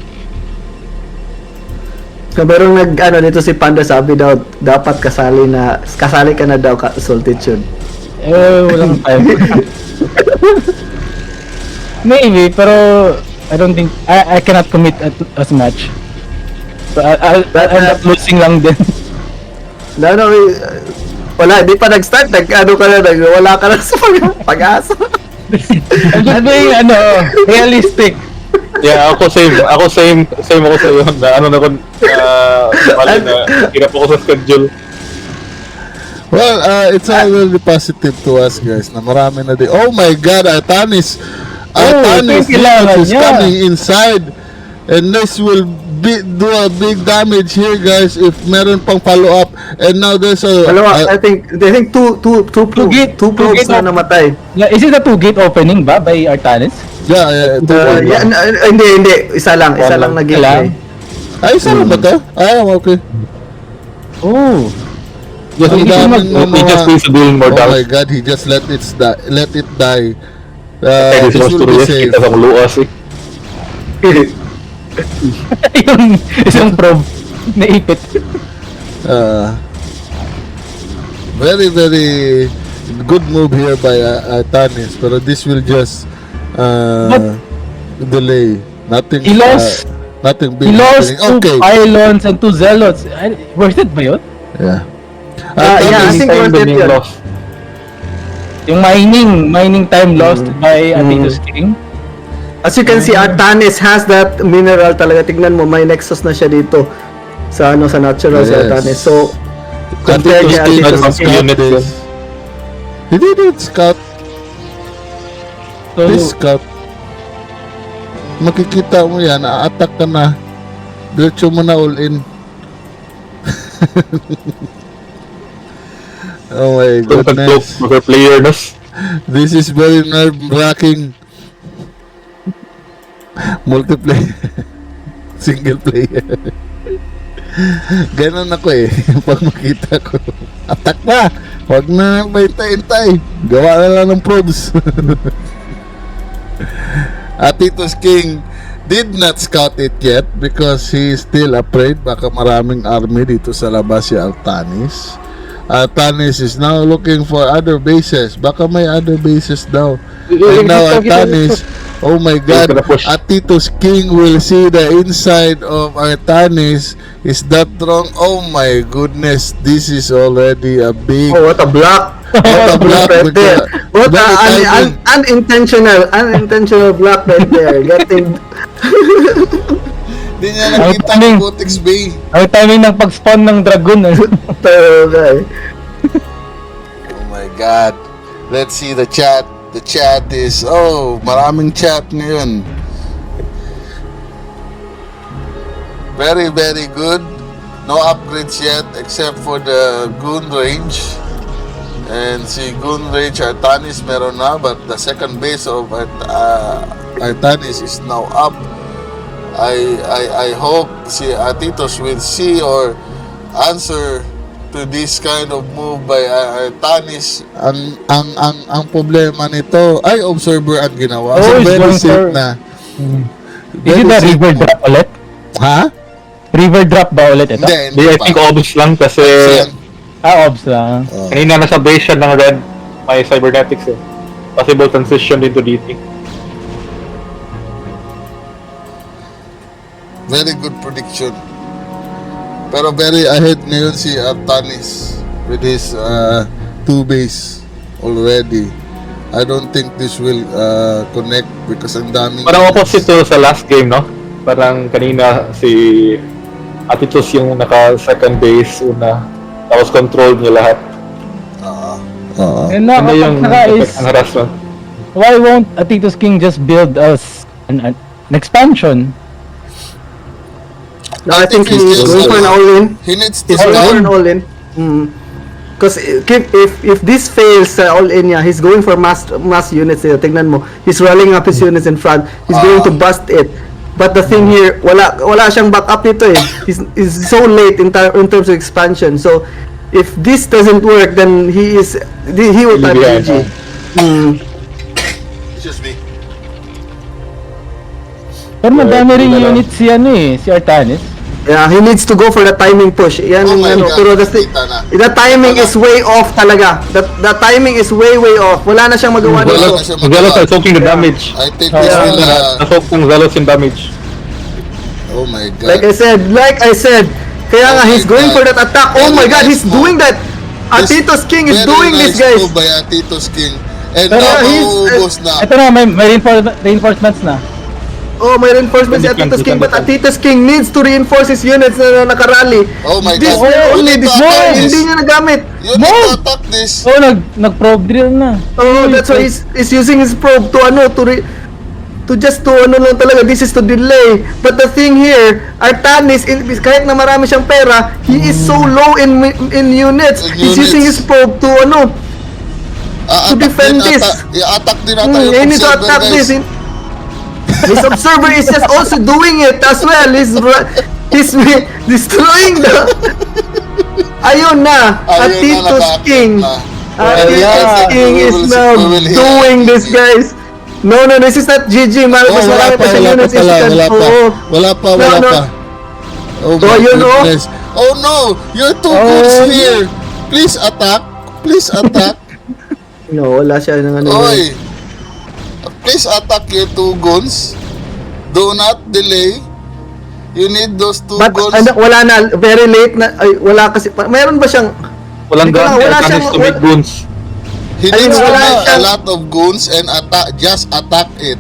E: So, merong dito si Panda sabi daw dapat kasali ka na daw Solitude.
D: Walang time. Maybe, pero I don't think I cannot commit as much. So I'll end up losing lang din.
E: Wala, di pa nag-start, wala ka na sa pag-asa.
D: I'm just being realistic.
F: Yeah, ako same ako sa iyo na na kun bali na hirap ako sa schedule.
C: Well, it's all really positive to us, guys. Na marami na din. Oh my God, Artanis
D: kailangan
C: is
D: niya.
C: coming inside. And this will do a big damage here, guys, if meron pang follow-up. And now there's
E: I think two
D: gate
E: probes na namatay.
D: Yeah, is it a 2-gate opening ba by Artanis?
E: Hindi, isa lang nag-gate.
D: Lang.
C: Ay, isa lang ba to? Okay.
D: Oh.
F: Just
C: Ang daming
F: he just needs to do more
C: Oh my
F: damage.
C: God, he just let it die.
F: Kaya
C: This will be safe.
F: kita sa luas eh.
D: Yung isang probe naipit.
C: Very, very good move here by Artanis, pero this will just delay. Nothing.
D: He lost-
C: Nothing big.
D: He lost
C: happening.
D: 2 pylons and 2 zealots. Worth it ba yun?
C: Yeah.
E: Yeah, I think
F: Time
E: worth it
F: being
E: yun.
F: lost.
D: Yung mining time lost by Atitos King.
E: As you can see, Artanis has that mineral talaga. Tignan mo, may nexus na siya dito sa natural si
C: Yes.
E: Artanis. So, compare niya
C: King
E: Atitos
C: doesn't
E: King.
C: scout this. He didn't scout.
D: So,
C: This scout. Makikita mo yan, a-attack ka na. Diretso mo na all in. Oh my goodness.
F: Mga player nas.
C: This is very nerve-wracking. Multiplayer. Single player. Ganon ako eh. Pag makita ko. Attack na! Huwag na hintay-hintay. Gawa na lang ng probes. Atitos King did not scout it yet because he is still afraid. Baka maraming army dito sa labas si Artanis. Artanis is now looking for other bases. Baka may other bases daw. And now Artanis, oh my God, Atitos King will see the inside of Artanis. Is that wrong? Oh my goodness, this is already a big...
E: Oh, what a block!
C: What a block
E: right there. What
C: Very
E: a unintentional block right there. Getting
C: Hindi niya nakita
D: timing.
C: ang Vortex Bay.
D: ang timing ng pag-spawn ng dragon.
E: okay.
C: Oh my God. Let's see the chat. The chat is, maraming chat ngayon. Very, very good. No upgrades yet except for the Goon range. And si Goon range Artanis meron na, but the second base of Artanis is now up. I hope si Atitos will see or answer to this kind of move by Artanis. Ang problema nito ay observer ang ginawa. So
D: Oh, he's
C: very
D: going
C: safe
D: for-
C: na.
D: Is it a river drop ulit?
C: Ha?
D: River drop ba ulit ito?
C: Hindi
F: I think obvious lang kasi
D: Obs lang.
F: Kanina nasa base siya ng red. May cybernetics eh. Possible transition into DT.
C: Very good prediction. Pero very ahead ngayon si Artanis with his 2 base already. I don't think this will connect because ang daming...
F: Parang opposite to sa last game, no? Parang kanina si Atitus yung naka second base una. Tapos control niya lahat.
D: And now,
F: Ano yung
D: saka is,
F: ang harassment?
D: why won't Atitos King just build us an expansion?
E: No, I think he's
C: just,
E: going for an all-in.
C: He needs to
E: He's going for
C: start.
E: an all-in. Because if this fails all-in niya, he's going for mass units. Tingnan mo, he's rolling up his units in front. He's going to bust it. But the thing here, wala siyang backup nito eh. He's so late in terms of expansion. So if this doesn't work, then he will type
F: Yeah,
E: GG.
C: It's just me.
D: Pero madami rin unit si si Artanis.
E: Yeah, he needs to go for the timing push. Yan
C: Oh
E: yung
C: my
E: ano,
C: God,
E: pero
C: nakita na.
E: the timing is way off talaga. The timing is way off. Wala na siyang magawa
C: Wala
E: nito.
C: na siya
F: Zealous
C: magawa.
F: are soaking the damage.
C: I think this will...
F: Nasok kong Zealous yung damage.
C: oh my God.
E: Like I said, kaya nga
C: Oh
E: he's
C: my
E: going
C: God.
E: for that attack. Oh
C: Very
E: my God,
C: nice
E: he's
C: move.
E: doing that. Atitos King is
C: Very
E: doing this,
C: nice
E: guys.
C: move by Atitos King. And
D: Pero
C: now
E: he's-
C: mauubos na.
D: Ito na, may reinforcements na.
E: Oh, may reinforcements si
F: Defend,
E: Atitos King, but
F: defend.
E: Atitos King needs to reinforce his units na nakarally.
C: Oh my
E: This
C: God.
E: will only
C: You need to
E: destroy,
C: attack this.
E: hindi niya nagamit.
C: You need to attack this.
D: So, nag-probe drill na.
E: Oh, that's why he's using his probe to lang talaga. This is to delay. But the thing here, Artanis, kahit na marami siyang pera, he is so low in units.
C: In
E: He's using
C: units.
E: his probe to
C: Attack
E: defend
C: din
E: this.
C: I-attack din ata
E: he
C: yung
E: needs to
C: observer,
E: attack
C: guys.
E: this. His observer is just also doing it as well. He's destroying the... Ayun na.
C: Ayun na,
E: Atitos
C: naka-attack
E: King.
C: na.
E: Atitos
C: Yeah.
E: King
C: We
E: is
C: will-
E: now
C: we will hear
E: doing
C: GG.
E: this, guys. No, this is not GG. Mas
C: Oh,
E: marami pa siya units
C: wala
E: instant.
C: pa.
E: Oo.
C: Wala pa.
E: No.
C: Oh
E: So,
C: my
E: yun, oh.
C: goodness. Oh no! You're too good here! Please attack! Please attack!
E: No, wala siya ng ano.
C: Oy! Please attack your 2 guns. Do not delay. You need those 2
E: But
C: guns.
E: wala na, very late na, ay, wala kasi, mayroon ba siyang,
F: Walang
E: Hindi ko
F: gun,
E: na- wala
F: Artanis
E: siyang-
F: to make goons.
C: He
E: Ayun,
C: needs to
E: wala
C: make a
E: siyang-
C: lot of guns and just attack it.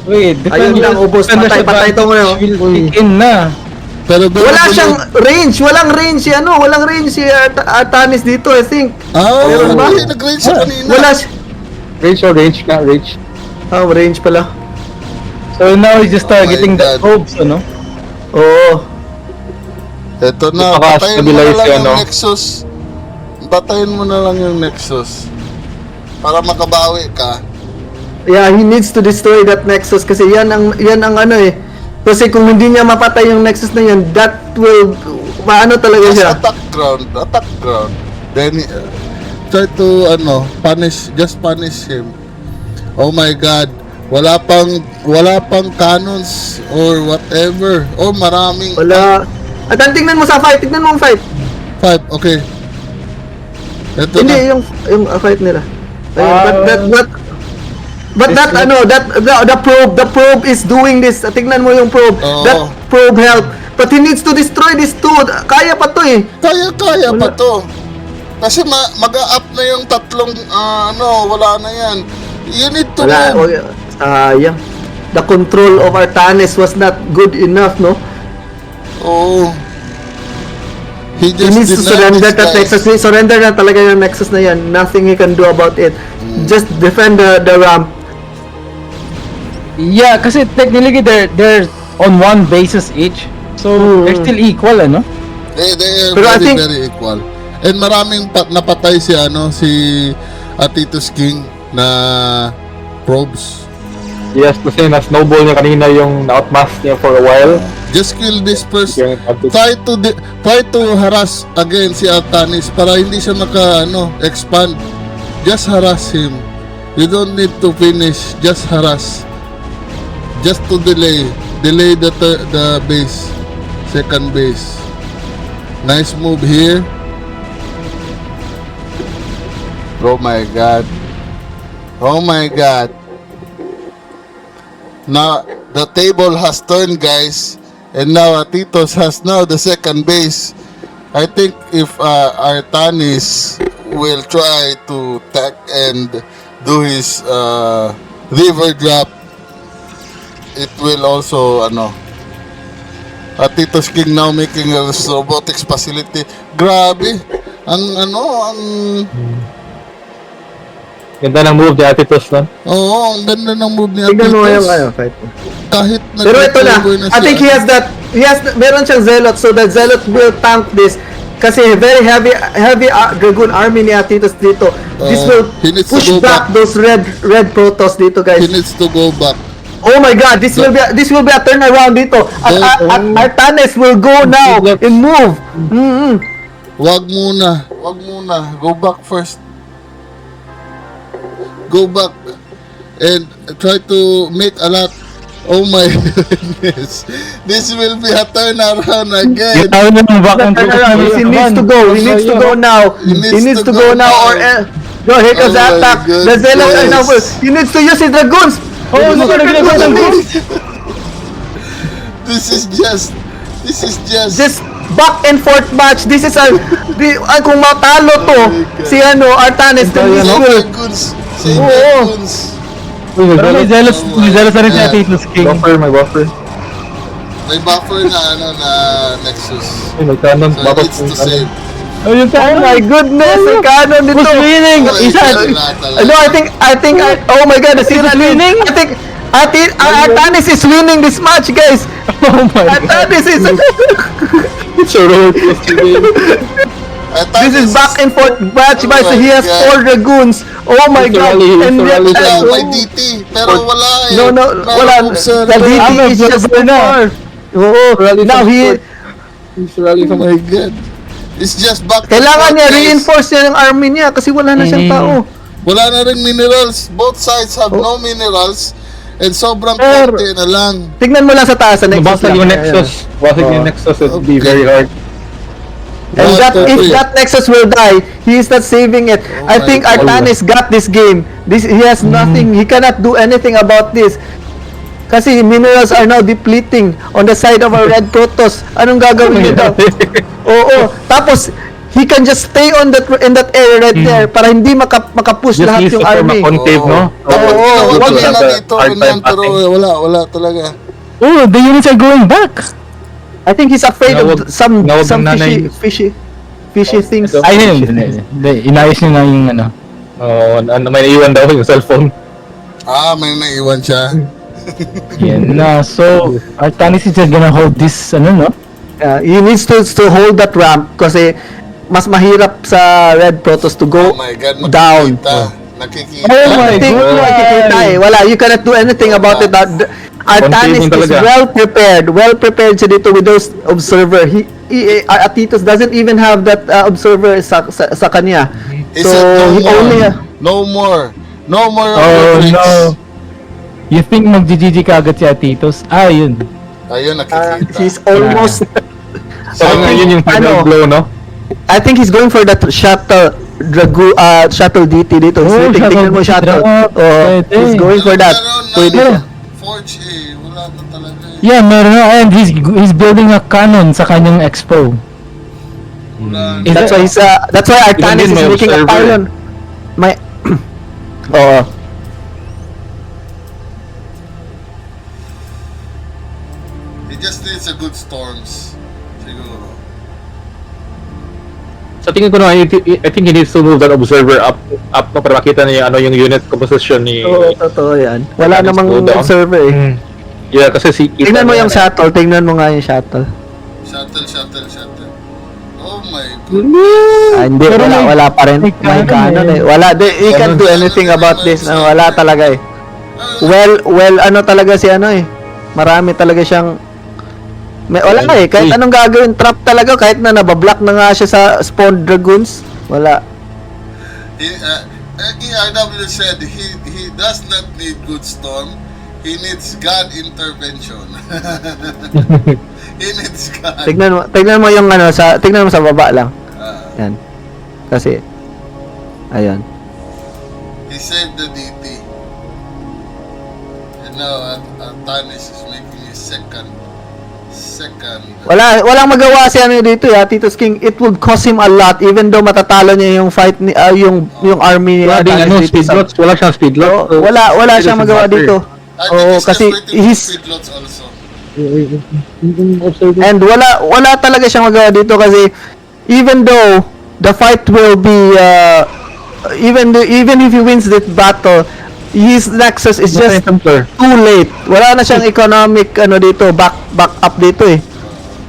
D: Wait,
E: Ayun lang, ubos. Patay to ngayon.
D: Will kick in na.
C: Pero
E: wala siyang range, walang range si Artanis dito, I think.
C: meron
E: ba?
C: Hindi nag-range siya kanina.
E: Wala siya.
F: Range ka, range.
E: Range pala.
D: So now he's just targeting
C: God.
D: the probes, ano?
E: Oo.
C: Ito na,
F: Napaka-
C: patayin mo na
F: stabilize
C: lang
F: yan,
C: yung
F: no?
C: Nexus. Patayin mo na lang yung Nexus. Para makabawi ka.
E: Yeah, he needs to destroy that Nexus kasi yan ang ano eh. Kasi kung hindi niya mapatay yung Nexus na yan, that will, paano talaga
C: Just
E: siya?
C: attack ground. Then, try to, just punish him. Oh my God. Wala pang cannons or whatever. Or maraming...
E: Wala. At tingnan mo sa fight, tignan mo ang fight.
C: 5, okay. Ito
E: Hindi,
C: na.
E: yung fight nila. Ayun, the probe is doing this. Tingnan mo yung probe.
C: Oo.
E: That probe help. But he needs to destroy this too. Kaya pa to eh.
C: Kaya pa
E: Wala.
C: to. Kasi mag-a-up na yung tatlong, wala na yan. You need to
E: Wala.
C: move.
E: Sayang. The control of Artanis was not good enough, no?
C: Oh. He
E: He
C: just
E: needs to
C: denied
E: surrender
C: this,
E: that
C: guys.
E: Nexus. Surrender na talaga yung Nexus na yan. Nothing he can do about it. Just defend the ramp.
D: Yeah, kasi technically they're on one basis each. So they're still equal, ano?
C: They are
E: Pero I
C: very,
E: think-
C: very equal. And maraming napatay si Atitos King na probes.
F: Yes, kasi na-snowball niya kanina yung na-outmask niya for a while.
C: Just kill this person.
F: Yung Atitus.
C: Try to harass again si Artanis para hindi siya expand. Just harass him. You don't need to finish. Just harass. Just to delay the base. Second base. Nice move here. Oh my god. Oh my god. Now the table has turned, guys, and now Atitos has now the second base. I think if Artanis will try to tack and do his river drop, it will also Atitos King now making a robotics facility. Grabe. Ang
F: Ganda ng move ni Atitos, no?
C: Oo, ang ganda ng move ni
E: Tignan mo yung
C: Atitos.
E: fight mo.
C: Kahit
E: Pero ito na,
C: nag-recover
E: I think he
C: siya.
E: has meron siyang Zealot, so that Zealot will tank this. Kasi very heavy Dragoon army ni Atitos dito. This will
C: he needs to
E: push
C: go
E: back
C: back.
E: those red Protoss dito, guys.
C: He needs to go back.
E: Oh my god, this will be a turnaround dito. At Artanes will go now and move.
C: Wag muna. Go back first. Go back and try to make a lot. Oh my goodness. This will be a turnaround again.
D: Ginawa niya ng back and forth.
E: He needs to go. He needs to go now. He needs to go now or go, here comes the
C: Oh my
E: attack. The Zealot are now
C: goodness.
E: he needs to use his Dragoons.
D: Oh, no,
C: This is just
E: This back and forth match. This is kung matalo to si Artanes, then this
C: oh my
E: will
C: goodness. Save
E: Oo.
C: my goons.
D: Pero may zealous na rin si
C: Yeah.
D: Atitos King.
F: May buffer.
C: May buffer na Nexus.
F: Ay, may cannon.
C: So he needs to save.
D: Oh, yung
E: Oh my goodness, ang canon nito.
D: Who's winning?
C: Oh my
D: Isa.
C: God, lahat talaga.
E: No, I think, oh my god, the Sina winning. I think, Artanis is winning this match, guys.
D: Oh my god.
E: Artanis is,
F: It's a roller coaster game.
C: I thought
E: this is back and forth match,
C: Oh
E: guys.
C: my
E: He has
C: God.
E: 4 Dragoons. Oh my
F: Mr.
E: god.
F: Ali,
E: And
F: Mr.
E: yet,
F: Ali,
C: Wala,
E: oh,
C: may DT. Pero wala eh.
E: no, wala.
C: Sir.
E: The DT
D: Ano,
E: is just
D: bro, na.
E: far. Oo, now he,
C: Oh my god. It's just back. and
E: kailangan
C: forth,
E: niya
C: guys.
E: reinforce niya yung army niya kasi wala na siyang tao.
C: Wala na rin minerals. Both sides have no minerals. And sobrang
E: Sir.
C: konti na lang.
E: Tignan mo lang sa taas sa Nexus
F: Basag
E: lang.
F: yung
E: Ayan.
F: Nexus. Basag yung Nexus. It'd be very hard.
E: And
C: One,
E: that
C: two,
E: if
C: three.
E: that Nexus will die, he is not saving it. I
C: my
E: think
C: God.
E: Artanis got this game. He has nothing. He cannot do anything about this. Kasi minerals are now depleting on the side of our red Protoss. Anong gagawin niya daw? Oo. Tapos he can just stay on that in that area right there para hindi makapush
F: Just
E: lahat
F: use
E: yung
F: the
E: army.
F: concave, no?
E: Oo,
C: Wag
E: wag
C: na
E: yan.
C: dito.
F: Hard time
C: Pero
F: passing.
C: wala talaga.
D: Oh, the units are going back.
E: I think he's afraid
F: Nawag-
E: of some
F: nawag ng
E: fishy things.
F: ito.
D: Ayun, inayos niya na yung ano.
F: May naiwan daw yung cellphone.
C: May naiwan siya.
D: Yan na. So, Artanis is just gonna hold this, no?
E: He needs to hold that ramp kasi mas mahirap sa red Protoss to
C: Oh
E: go
C: my god,
E: down.
C: Nakikita.
D: Oh my
E: I think
D: God.
E: makikita eh. Wala, you cannot do anything about it. Artanis
F: Confusing
E: is
F: talaga.
E: well prepared siya dito with those observer. Atitos doesn't even have that observer sa kanya.
C: He
E: So
C: said
E: he only
C: no more. No more
D: Oh
C: overflicks.
D: no. You think mag-GG ka agad si Atitos? Yun.
C: Ayun, nakikita.
E: he's almost
F: So, yun yung final blow, no?
E: I think he's going for that shuttle shuttle DT dito.
D: Oh,
E: Tingnan mo
D: shuttle
E: shuttle.
D: drop.
E: Oh,
D: Pwede.
E: he's going for that. Pwede siya.
C: Forge wala na talaga eh.
D: Yeah, meron na. And he's building a cannon sa kanyang expo.
C: Wala.
D: Is
E: That's why Artanis
F: Even
E: is
F: may
E: making a
F: observer.
E: pylon. May Oo.
C: He just needs a good storms. Siguro.
F: Sa tingin ko na, I think he needs to move that observer up no, para makita niya yung unit composition ni...
E: Oo, totoo yan. Wala
F: Artanis
E: namang
F: go down.
E: observer eh.
F: Yeah, kasi si...
E: Tingnan mo yung shuttle. Tingnan mo nga yung shuttle.
C: Shuttle. Oh my god.
E: Hindi,
D: Pero
E: wala pa rin.
D: may
E: May
D: cannon
E: cannon
D: eh.
E: eh. Wala, he can't do anything about this. Wala talaga eh. Well, ano talaga si ano eh. Marami talaga siyang wala eh, kahit anong gagawin, trap talaga, kahit na nabablock na nga siya sa spawn dragoons, wala.
C: ERW said he does not need good storm. He needs God intervention. He needs God.
E: Tignan mo yung tignan mo sa baba lang. Yan. Kasi, ayan.
C: He saved the DT. And now Artanis is making his second.
E: Walang magawa si ano dito, Titus King. It would cost him a lot even though matatalo niya yung fight ni yung army ni
F: Wala ding
E: Artanis dito
F: speed
E: sa-
F: lots. Wala siyang speed lots.
E: Oo, wala siyang magawa dito.
C: I think
E: Oo,
C: he's
E: kasi
C: just waiting
E: he's
C: for feedlots also.
E: and wala talaga siyang magawa dito kasi even though the fight will be even if he wins this battle, his Nexus is just
F: Templar.
E: too late. Wala na siyang economic ano dito, back up dito eh.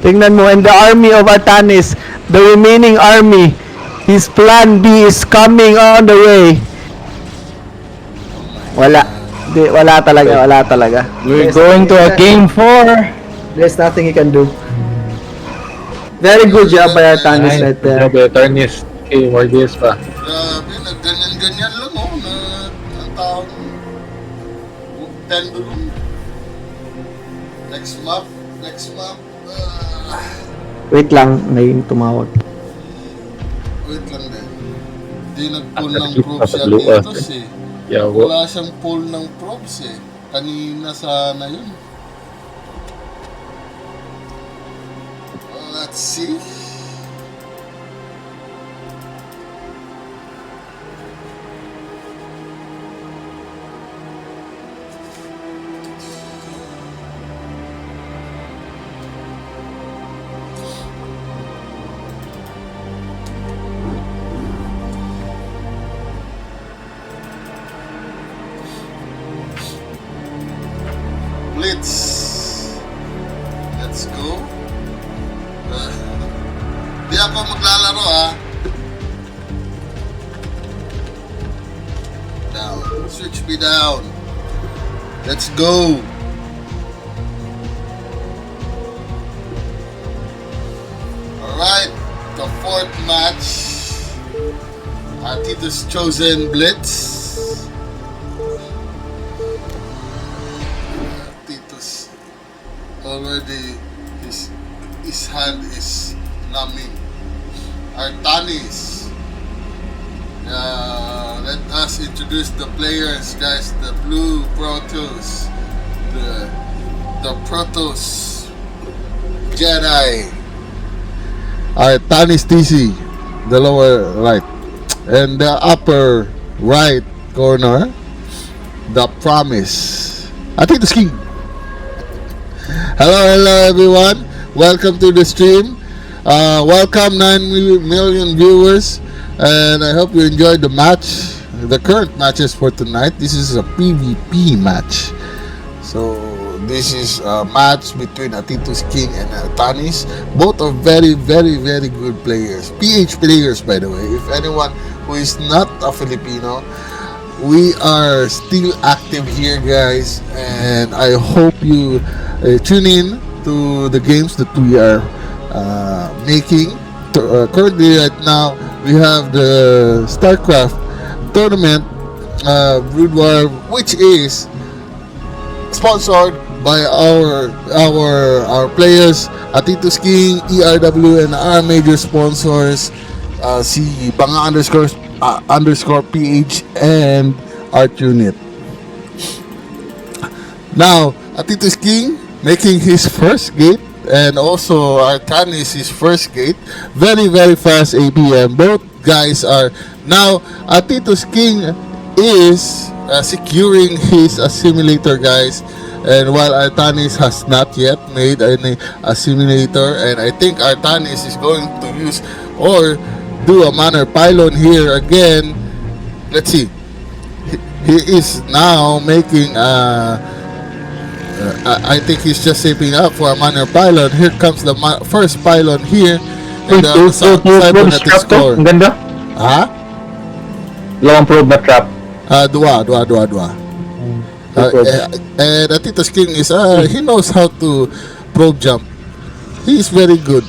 E: Tingnan mo, and the army of Artanis, the remaining army, his plan B is coming on the way. Wala talaga.
D: We're going to a game 4.
E: There's nothing he can do. Very good job by Artanis right there.
F: Grabe, Artanis. Okay, Morbius pa.
C: Grabe, nagganyan-ganyan lang na ang taong pendulum. Next map.
E: Wait lang, may tumawag.
C: Wait lang din. Di nag-pull
F: Ah,
C: ng
F: nag-flip
C: probes
F: pa sa
C: siya
F: blue,
C: dito eh.
F: Yeah,
C: Wala siyang pull ng probes eh. Kanina sana yun. Let's see. Blitz. Let's go. Di ako maglalaro Down. Switch me down. Let's go. Alright. The fourth match. Tito's chosen Blitz. Tito's already his hand is numbing. Artanis. Let us introduce the players, guys. The blue Protoss, the Protoss Jedi. Artanis TC, the lower right, and the upper right corner, the Promise. I think the King. Hello everyone. Welcome to the stream. Welcome 9 million viewers, and I hope you enjoyed the match, the current matches for tonight. This is a PvP match. So this is a match between Atitus King and Artanis. Both are very good players. PH players, by the way. If anyone who is not a Filipino, we are still active here, guys, and I hope you tune in to the games that we are making. Currently, right now, we have the StarCraft tournament, Brood War, which is sponsored by our players, Atitus King, ERW, and our major sponsors, si Banga underscore PH and Art Unit. Now, Atitus King making his first gate, and also Artanis his first gate. Very fast ABM. Both guys are now. Atitus King is securing his assimilator, guys, and while Artanis has not yet made any assimilator, and I think Artanis is going to use or do a manor pylon here again. Let's see. He is now making I think he's just shaping up for a manor pylon. Here comes the first pylon here, and the cybernetic score.
F: Ang ganda.
C: Ha?
F: Dalawang probe na trap.
C: Dua. And Atitus King is he knows how to probe jump. He is very good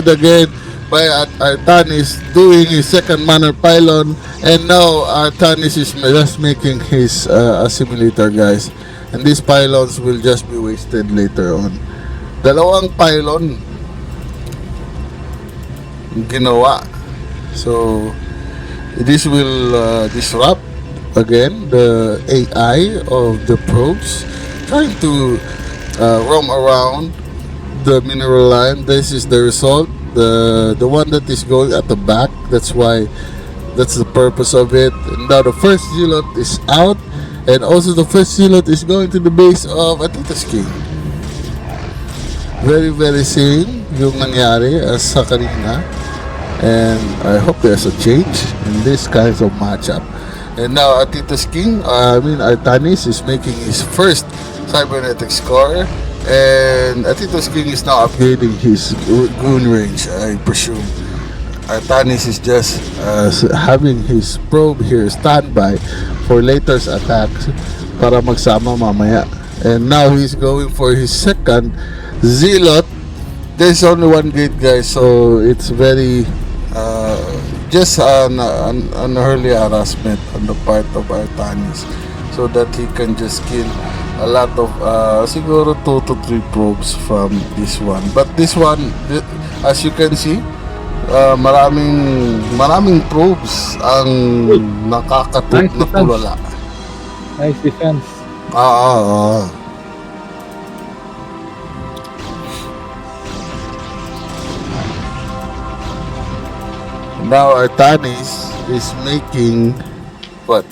C: again. By Artanis doing his second manor pylon, and now Artanis is just making his assimilator, guys, and these pylons will just be wasted later on. Dalawang pylon ginawa, so this will disrupt again, the AI of the probes trying to roam around the mineral line. This is the result. The one that is going at the back. That's why. That's the purpose of it. And now the first zealot is out, and also the first zealot is going to the base of Atita's King. Very very same yung nangyari as sa kanina. And I hope there's a change in this kinds of matchup. And now Atita's King, Artanis is making his first cybernetic score. And Atita's King is now upgrading his goon range, I presume. Artanis is just having his probe here standby for later's attacks para magsama mamaya. And now he's going for his second zealot. There's only one gate, guys, so it's very just an early harassment on the part of Artanis so that he can just kill a lot of siguro 2 to 3 probes from this one. But this one, as you can see, maraming probes ang nakakatot na tulala.
F: Nice defense.
C: Now Artanis is making what?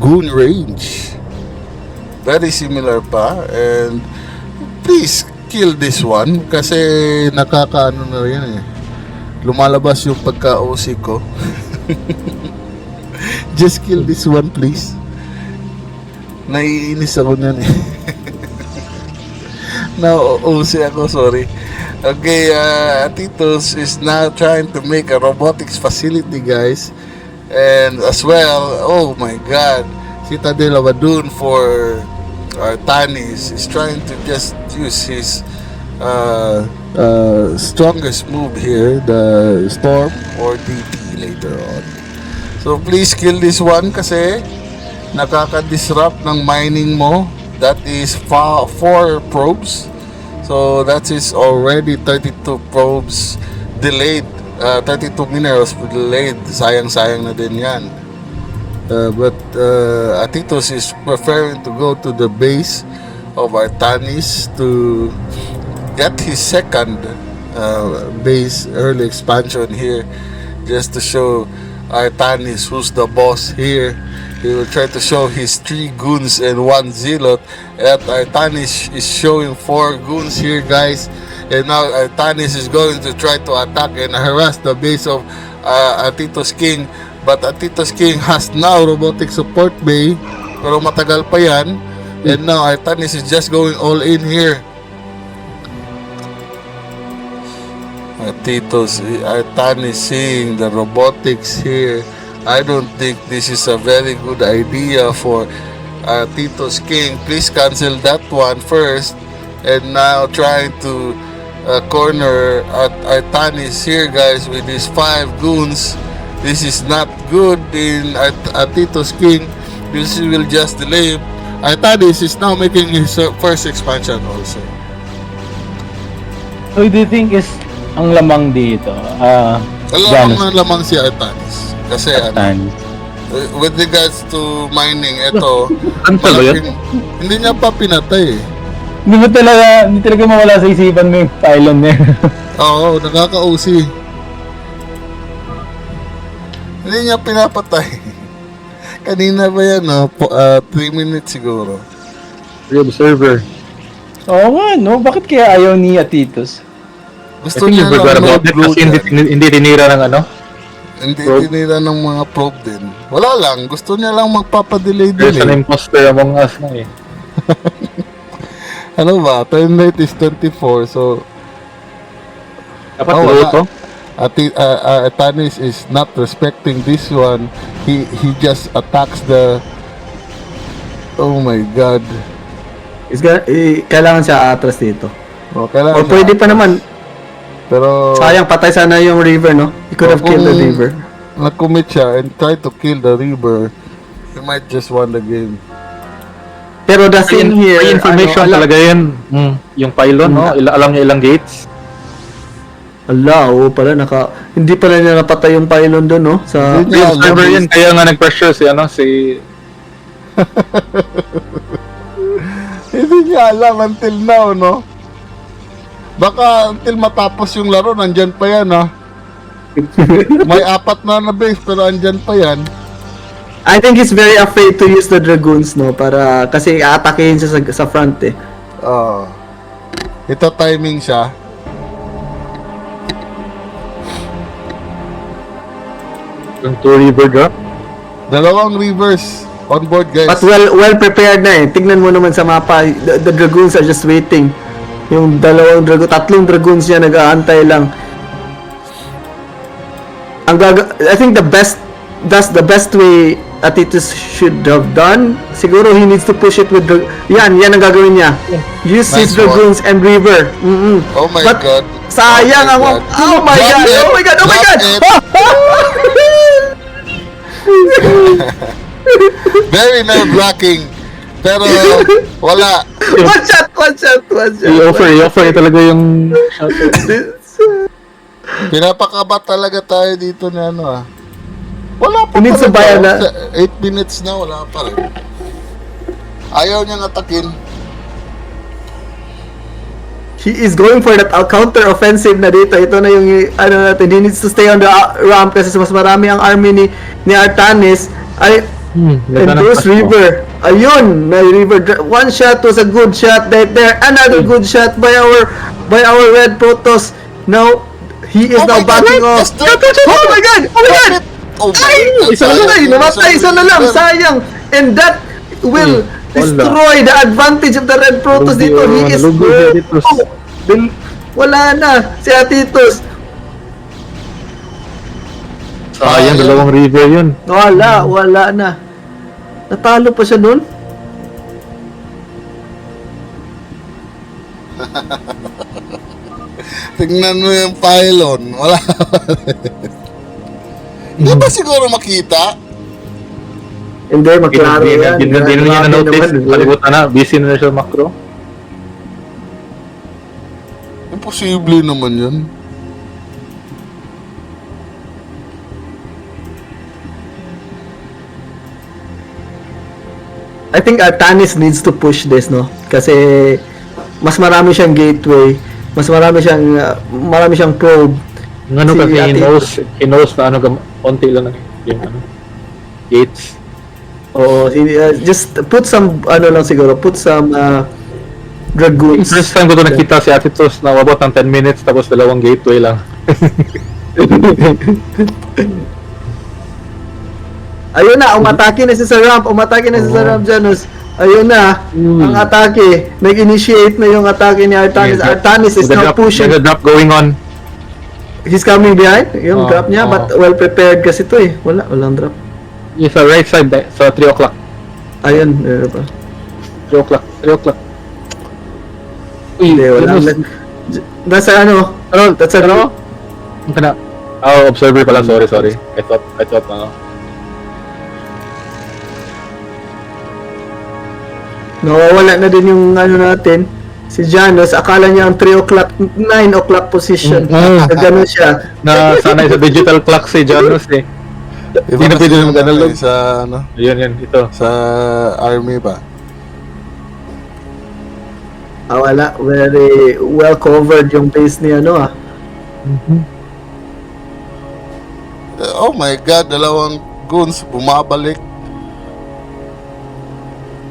C: Goon range. Very similar pa, and please kill this one kasi nakakaano na rin eh. Lumalabas yung pagka-OC ko. Just kill this one, please. Naiinis ako niyan eh. Now, OC ako, sorry. Okay, Atitos is now trying to make a robotics facility, guys. And as well, oh my god, Citadel of Adun for Artanis is trying to just use his strongest move here, the Storm or DP later on. So please kill this one kasi nakaka-disrupt ng mining mo. That is 4 probes. So that is already 32 probes delayed, 32 minerals delayed. Sayang-sayang na din yan. But Atitos is preferring to go to the base of Artanis to get his second base early expansion here, just to show Artanis who's the boss here. He will try to show his 3 goons and 1 zealot. At Artanis is showing 4 goons here, guys. And now Artanis is going to try to attack and harass the base of Atitos King. But Atitos King has now robotic support bay, pero matagal pa yan. And now Artanis is just going all in here. Artanis seeing the robotics here. I don't think this is a very good idea for Atitos King. Please cancel that one first. And now trying to corner Artanis here, guys, with his 5 goons. This is not good in Atitos King. This will just delay. Artanis is now making his first expansion also.
D: So do you think is ang lamang dito?
C: Lamang si Artanis. Kasi with regards to mining, ito, hindi niya pa pinatay eh.
D: Hindi talaga mawala sa isipan mo yung pylon na yun.
C: Oo, nakaka-OC. Hindi niya pinapatay. Kanina ba yan, 3 minutes siguro.
F: Re-observer.
D: Oo nga, no? Bakit kaya ayaw ni Atitos?
C: Gusto niya lang mag-blue
F: hindi tinira ng ano?
C: Hindi tinira ng mga probe din. Wala lang, gusto niya lang magpapadelay
F: There's an
C: din.
F: imposter among us na eh.
C: Ano ba? Time rate is 24, so
F: Dapat
C: wala.
F: luto.
C: Artanis is not respecting this one. He just attacks the... Oh my god.
E: Kailangan siya atras dito.
C: Kailangan
E: O pwede pa naman.
C: Pero
E: Sayang, patay sana yung river, no? He could have killed the river.
C: nag-commit siya and try to kill the river, he might just won the game.
E: Pero the thing here,
F: May information talaga yun. Yung pylon, no? Alam niya ilang gates.
E: Ala, oo pala, hindi pala niya napatay yung pylon doon, no? Sa,
C: Hindi
F: Yung
C: alam,
F: server yun, kaya nga nag-pressure si
C: Hindi niya alam until now, no? Baka until matapos yung laro, nandyan pa yan, ha? May 4 na base, pero andyan pa yan.
E: I think he's very afraid to use the Dragoons, no? Para, kasi aatakehin siya sa front, eh.
C: Oo. Ito timing siya.
F: yung 2 river drop.
C: 2 rivers on board, guys.
E: But well prepared na, eh. Tignan mo naman sa mapa, the Dragoons are just waiting. Yung 3 Dragoons niya nag-aantay lang. I think that's the best way Atitus should have done. Siguro he needs to push it with yan ang gagawin niya. Use his
C: Nice
E: Dragoons and River.
C: Oh my
E: But,
C: God.
E: sayang ang
C: Oh my God.
E: oh my god, oh my god, oh my
C: Drop
E: god.
C: Very nerve-wracking. Pero, wala.
E: One shot.
F: I-offer niya talaga yung shot.
C: Pinapakaba talaga tayo dito na ano, ah. Wala pa
E: Minutes
C: talaga,
E: ba yan, ah?
C: 8 minutes na, wala pa rin. Ayaw niyang atakin.
E: He is going for that counter offensive na dito. Ito na yung ano natin. He needs to stay on the ramp kasi mas marami ang army ni Artanis. And those River. Ayun, may River. One shot was a good shot right there. Another good shot by our Red Protoss. Now he is
C: Oh
E: now
C: my God,
E: backing off.
C: just drop it.
E: Oh my god! Oh my god!
C: Oh my
E: Ay!
C: God,
E: Namatay! Isa na lang! Sayang! And that will destroy the advantage of the Red Protoss dito. He is wala na si Atitus.
F: Sayang, 2 river yun.
E: Wala na. Natalo pa siya nun?
C: Tingnan mo yung pylon. Wala. Di ba siguro makita?
E: Hindi, maklaro yan.
F: Hindi na niya na-notice. Kalimutan na, busy na siya macro.
C: Imposible naman yun.
E: I think Artanis needs to push this, no? Kasi mas marami siyang gateway, mas marami siyang probe.
F: Ano
E: Si
F: kasi
E: Atitus.
F: he knows na konti lang yung gates.
E: Oo, just put some, put some Dragoons.
F: First time ko to nakita si Atitus na abot ng 10 minutes tapos 2 gateway lang.
E: Ayun na, umatake na siya sa ramp, Janus. Ayun na, ang atake. Nag-initiate na yung atake ni Artanis. Artanis is now pushing.
F: There's a drop going on.
E: He's coming behind. Yung
F: Oh,
E: drop niya,
F: oh.
E: but well prepared kasi to eh. Walang drop.
F: Yung sa right side, sa 3 o'clock.
E: Ayun, meron pa.
F: 3 o'clock. Uy,
E: Hindi, walang
F: Janus.
E: nasa ano? That's ano?
F: Ang kana. Oh, observer pala. Sorry. I thought
E: Nawawala na din yung ano natin. Si Janus, akala niya ang 3 o'clock, 9 o'clock position. Gano'n siya.
F: na sanay sa digital clock si Janus eh. Hindi na pwede naman analog.
C: Sa, ano,
F: Ayun, ito.
C: sa army ba?
E: Wala. Very well covered yung base ni ano ah.
C: Oh my God, 2 goons bumabalik.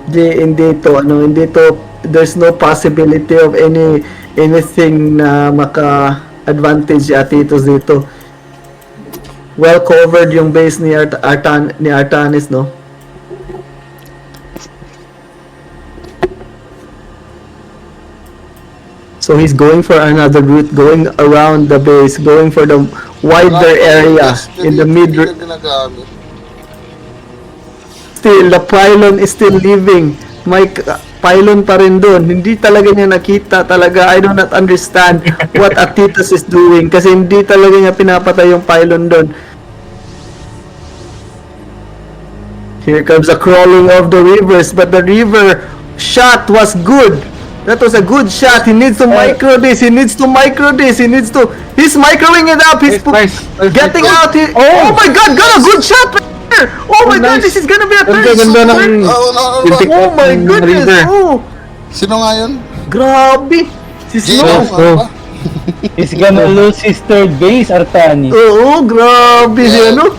E: Hindi to, there's no possibility of anything na maka-advantage si Atitus dito. Well covered yung base ni Artanis, no? So he's going for another route, going around the base, going for the wider area in the mid.
C: Hindi na ginagamit.
E: Still, the pylon is still living. May pylon pa rin doon. Hindi talaga niya nakita talaga. I do not understand what Atitus is doing kasi hindi talaga niya pinapatay yung pylon doon. Here comes the crawling of the rivers, but the river shot was good. That was a good shot. He needs to micro this. He needs to micro this. He needs to. He's microing it up. He's
F: Nice.
E: getting out. Oh my God! Got a good shot right there. Oh my God! This is gonna be a third.
F: Ganda ng...
C: Oh, no, no,
F: Yung
C: no.
E: Oh my
F: ng
E: goodness!
F: River.
E: Oh,
C: Sino nga yun?
E: grabe! Si
C: Gino?
E: Snow!
C: Ano ba?
D: He's gonna lose his third base, Artanis.
E: Oo, grabe si
C: Yeah.
E: ano?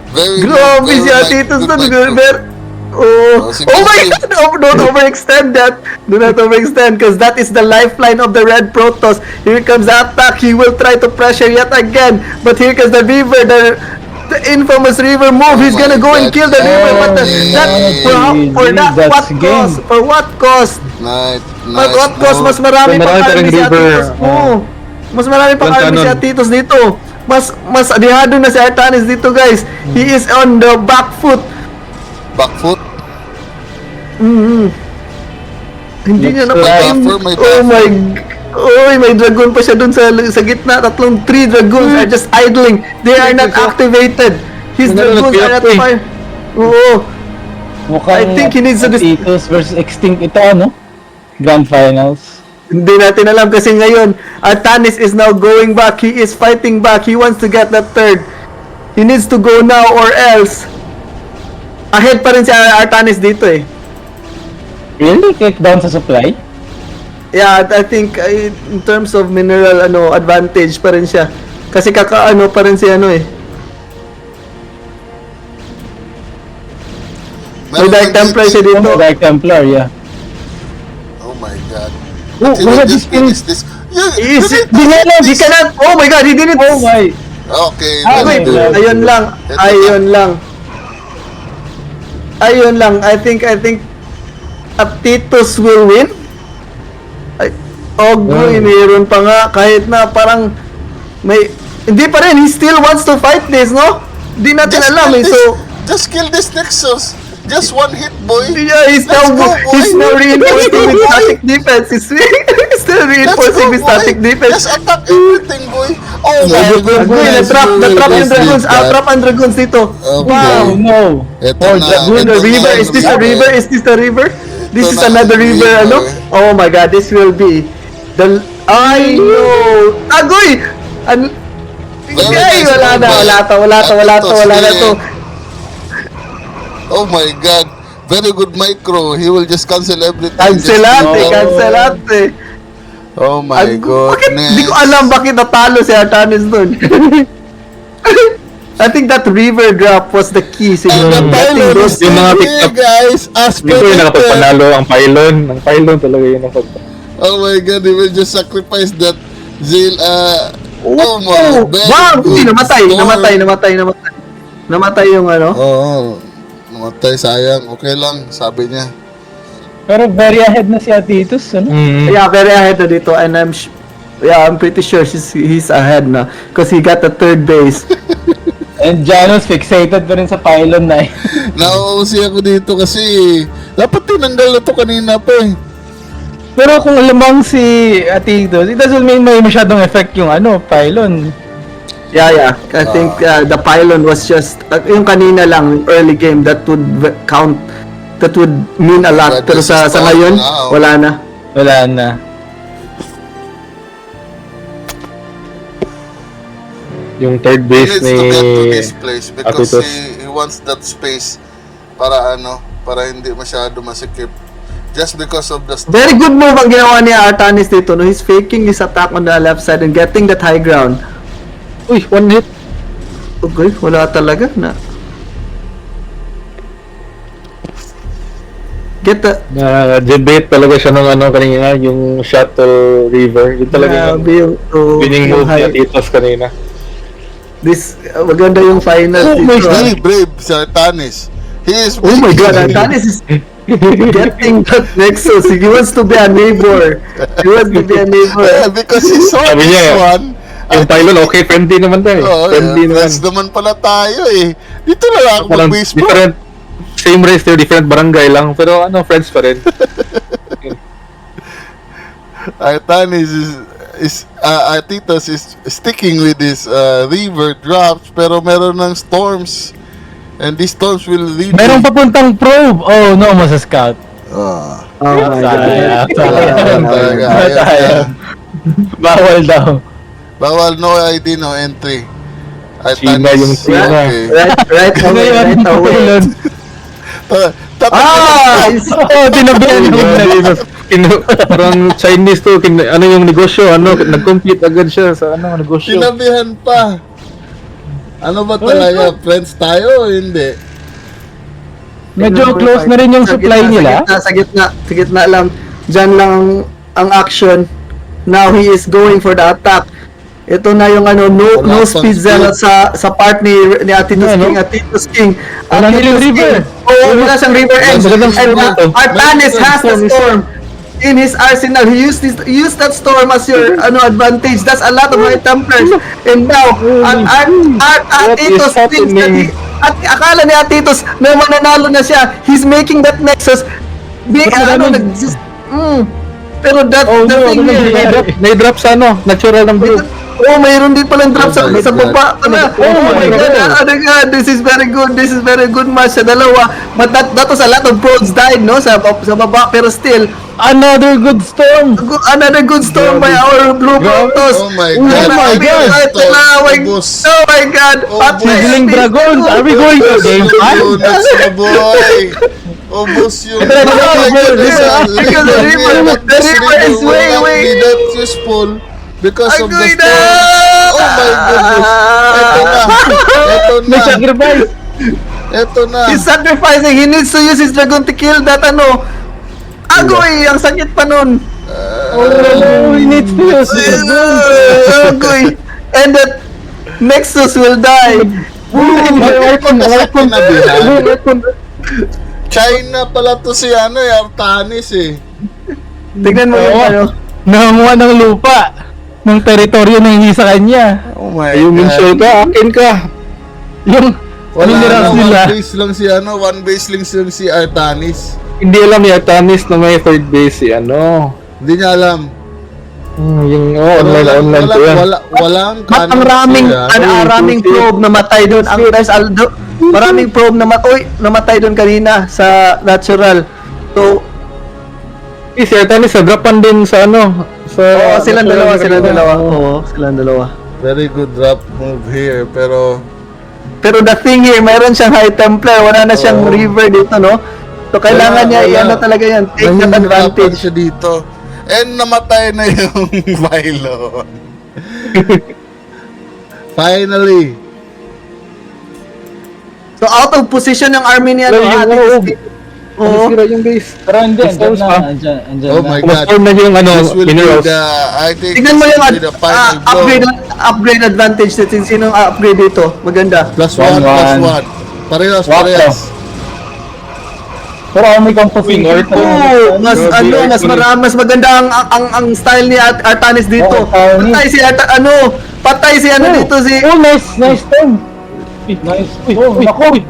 C: Very
E: Grabe
C: good,
E: si
C: very
E: Atitos
C: good
E: doon.
C: micro.
E: Oh,
C: si
E: oh my
C: Messi.
E: God! Don't overextend that. Do not overextend because that is the lifeline of the Red Protoss. Here comes the attack. He will try to pressure yet again. But here comes the Reaver. The infamous Reaver move. He's
C: Oh
E: gonna
C: my
E: go and
C: God.
E: kill the Reaver. But that for that
D: That's
E: what
D: game.
E: cost? For what cost?
C: Nice,
E: But what cost? Mas marami
F: So,
E: pang
F: marami pa
E: army
F: ring
E: si
F: Reaver.
E: Atitos. Oo. Mas marami pang
F: Walang
E: army si
F: canon.
E: Atitos dito. Mas adihado na si Artanis dito, guys. He is on the back foot.
C: Back foot.
E: Hindi niya
D: Looks
E: napatim.
C: like- May
E: Oh
C: buffer.
E: my... Oh, may dragon pa siya dun sa gitna. Three dragons are just idling. They are not activated. His
F: Ano,
E: dragons are not
F: nag-PFP.
E: fire. Oo.
D: Mukhang
E: I think he needs to
D: Atitos versus Extinct ito, ano? Grand Finals.
E: Hindi natin alam kasi ngayon, Artanis is now going back. He is fighting back. He wants to get that third. He needs to go now or else. Ahead pa rin si Artanis dito eh.
D: Really? Kick down sa supply?
E: Yeah, I think in terms of mineral advantage pa rin siya. Kasi kakaano pa rin si eh. May Dark Templar siya dito.
D: Dark Templar, yeah.
C: Oh my God.
D: Oh,
C: He
D: wala,
C: will just
D: this
C: finish this.
E: He cannot. Oh my God, he did it.
D: Oh my!
C: Okay,
D: Ah,
C: very
D: wait,
C: good.
E: Ayun lang. I think Atitos will win. Mayroon pa nga kahit na parang may hindi pa rin. He still wants to fight this, no? Di natin alam eh. So
C: Just kill this Nexus. Just one hit, boy.
E: yeah, he's
C: Let's
E: now
C: go, boy.
E: reinforcing with
C: Let's go, boy.
E: static defense. He's still reinforcing with static defense.
C: Just attack everything, boy. Oh my God.
E: Agoy, na-trap yung dragons. Trap ang dragons dito.
C: Okay.
E: Wow.
D: No!
C: Ito
D: Oh,
C: na.
E: Dragoon, the
C: ito
E: river.
C: na,
E: Is this a river? Is this the river? This
C: Ito
E: is
C: na,
E: another river,
C: river.
E: Oh my God, this will be the... I know! Agoy!
C: Very
E: Ay,
C: nice
E: wala na,
C: movement.
E: wala na to.
C: Oh my God. Very good micro. He will just cancel everything.
E: Cancelate.
C: Oh my
E: Bakit?
C: goodness.
E: Di ko alam bakit natalo si Artanis dun. I think that river drop was the key
C: And the
E: siguro.
C: pylon is
F: Yung mga
C: still
F: pick
C: here,
F: up.
C: guys. As
F: Dito yung
C: predicted.
F: nakapagpanalo ang pylon. Ang pylon talaga yung nakapagpanalo.
C: Oh my God, he will just sacrifice that Zil, oh my, very
E: Wow!
C: good
E: Hindi, namatay
C: storm.
E: Namatay yung
C: Oo, namatay, sayang. Okay lang, sabi niya.
D: Pero very ahead na si Atitos, ano?
E: Yeah, very ahead na dito and I'm pretty sure he's ahead na because he got the third base.
D: And Janos fixated pa rin sa pylon na eh.
C: Nauusi ako dito kasi dapat tinanggal na to kanina pa eh.
D: Pero kung alamang si Atitos, it doesn't mean may masyadong effect yung pylon.
E: Yeah. I think the pylon was just yung kanina lang early game that would count, that would mean a lot.
C: But
E: Pero
C: this
E: sa
C: is
E: ngayon,
C: now.
E: wala na.
D: Wala na.
F: Yung third
C: He
F: base
C: needs
F: ni...
C: to get to this place because
F: Atitos.
C: he wants that space para para hindi masyado masikip. Just because of the
E: Very good move ang ginawa ni Artanis dito. No? He's faking his attack on the left side and getting that high ground.
F: Uy, one hit.
E: Okay, wala talaga na. Get the...
F: Debate talaga siya ng kanina, yung Shuttle River. Yun talaga
E: Grabe
F: yung winning
E: yung
F: move ni
E: high.
F: Atitos kanina.
E: This, maganda yung final.
C: Oh my
E: dito,
C: God, brave si Artanis. He is
E: Oh my God, Artanis is getting that Nexus. He wants to be a neighbor.
C: Yeah, because he saw
F: Sabi
C: this
F: niya,
C: one.
F: Yung pylon, okay, friendly naman tayo.
C: Oh,
F: Friendly naman.
C: friends naman pala tayo eh. Dito na lang ako
F: Parang
C: mag-baseball.
F: different, same race, they're different barangay lang, pero friends pa rin.
C: Artanis Atitos is sticking with this river drops pero meron ng storms. And these storms will lead
D: Merong papuntang probe! Oh no, masa scout.
C: Ah.
E: Oh my
D: Sayang.
E: God.
D: Sayang.
C: Talaga, ayaw niya.
D: Sayang. Bawal daw.
C: Bawal, no ID, no entry.
F: China yung China.
C: Okay.
E: Right away, right away. Ah!
D: Oh, tinabihan yung
F: Parang Chinese to, ano yung negosyo, nag-compete agad siya sa negosyo.
C: Sinabihan pa. Ano ba talaga? Friends tayo o hindi?
D: Medyo close na rin yung supply nila.
E: Sa gitna lang. Diyan lang ang action. Now he is going for the attack. Ito na yung no
C: Wala
E: speed
C: pang
E: zero sa part ni Atitos
D: Ano?
E: King. Atitos King.
D: Wala na yung river.
E: Oo, wala siyang river edge.
F: Magandang
E: And
F: storm ito.
E: Artanis has the storm in his arsenal. He used that storm as your advantage. That's a lot of high templars. And now, Atitos thinks that at akala ni Atitos na mananalo na siya. He's making that nexus. Pero the thing here,
F: May-drop sa natural ng build.
E: mayroon din palang drop sa
C: Oh my
E: baba.
C: God.
E: Oh my God. Oh my God. This is very good. This is very good match sa dalawa. But that was a lot of probes died, no? Sa baba. Pero still,
D: Another good storm.
E: another good storm by our Blue Protoss.
C: Oh my
E: Oh
C: God.
E: my God.
C: Ubus.
E: Oh my God.
C: Ubus.
D: Sizzling Dragons. Are we going to game 5?
C: Units na boy. Ubus yun.
D: Ito, ito, ito, ito,
E: Because the river is way.
C: Not useful because of the
E: Agoy na!
C: storm. Oh my goodness. Ito
D: May
C: na.
D: sacrifice.
C: Ito na.
E: He's sacrificing. He needs to use his dragon to kill that Agoy! Ang sakit pa nun.
D: Oh, we need to use it.
E: Agoy! And that Nexus will die.
C: Sinabihan. China pala to si Artanis eh.
E: Tignan mo yun.
D: Nanganguha ng lupa. Ng teritoryo na hindi sa kanya.
C: Oh my
F: Yung minshell ka, akin ka.
D: Yung
C: Wala
D: minerals
C: na,
D: nila.
C: one base lang si Artanis.
F: Hindi alam ni Artanis na may third base si
C: Hindi niya alam.
F: Yung online to yan.
C: Walang
E: Ang maraming probe namatay doon. Maraming probe namatay doon kanina sa natural. So,
F: Si Artanis sa dropan din sa sa
E: silang dalawa. Oo, silang dalawa.
C: Very good drop move here, pero
E: Pero the thing here, mayroon siyang high templar, wala na siyang
C: Oo.
E: river dito, no? So kailangan niya
C: Wala.
E: talaga yan, take that
C: nahihirapan
E: advantage.
C: siya dito. And namatay na yung Mylon. Finally.
E: So out of position yung army niya, no? Oo.
F: Sira yung base.
D: Pero hindi, andyan
F: Stones
D: na.
F: pa.
D: Andyan
C: Oh
D: na.
C: my God.
F: Kumaform na yung
C: This will be
F: minerals.
C: I think
E: Tignan mo
C: this
E: yung
C: will be the final blow.
E: upgrade advantage natin. Sinong upgrade dito? Maganda.
C: Plus one. Parehas.
D: Pero may composition.
E: Oo, mas maganda ang style ni Artanis dito.
D: Oo,
E: Patay si dito si
D: Oh, nice storm. Nice. Uy, naku.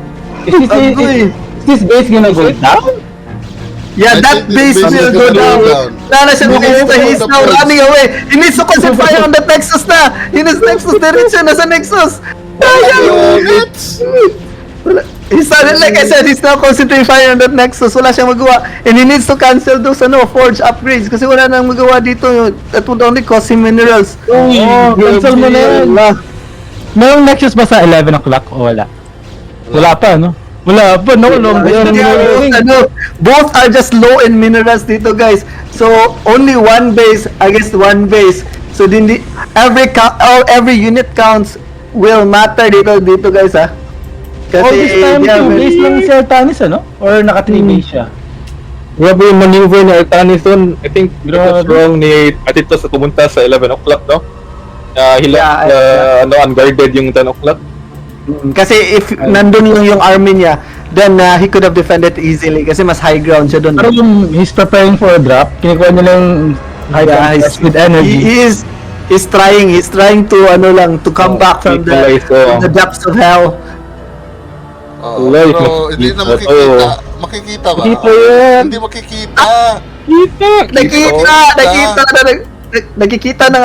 E: Agoy.
D: Is this base gonna go down?
E: Yeah,
C: I
E: that
C: think
E: base
C: this base
E: will
C: is
E: go
C: gonna go
E: down.
C: down.
E: Wala na siyang
C: Moving
E: defense.
C: forward
E: He's
C: the
E: now
C: points.
E: running away. He needs to concentrate on the Nexus na. He needs Nexus. Diretso na sa Nexus. He's like I said, he's now concentrating fire on that Nexus. Wala siyang magawa. And he needs to cancel those forge upgrades kasi wala nang magawa dito. That would only cost him minerals.
D: Cancel mo na yan. Mayroong Nexus ba sa 11 o'clock o wala? Wala pa, no? Wala pa, no?
E: Both are just low in minerals dito, guys. So only one base against one base. So every unit counts will matter dito guys, ha.
D: Oh, this time 2 base lang si Artanis, ano? Or naka 3 base siya?
F: Grabe yung maneuver ni Artanis doon. I think it was
D: Grabe.
F: wrong ni Atitos sa pumunta sa 11 o'clock, no? He left unguarded yung 10 o'clock.
E: Kasi if nandun lang yung army niya, then he could have defended easily kasi mas high ground siya doon.
D: Pero yung he's preparing for a drop, kinukuha niya lang high
E: he's-
D: with energy.
E: He's trying to come back from
F: utilize,
E: the depths of hell.
F: Life,
C: Pero hindi na
F: makikita.
C: makikita. Makikita ba?
F: Makikita yan.
C: Hindi makikita.
F: Kita!
E: Nakikita ng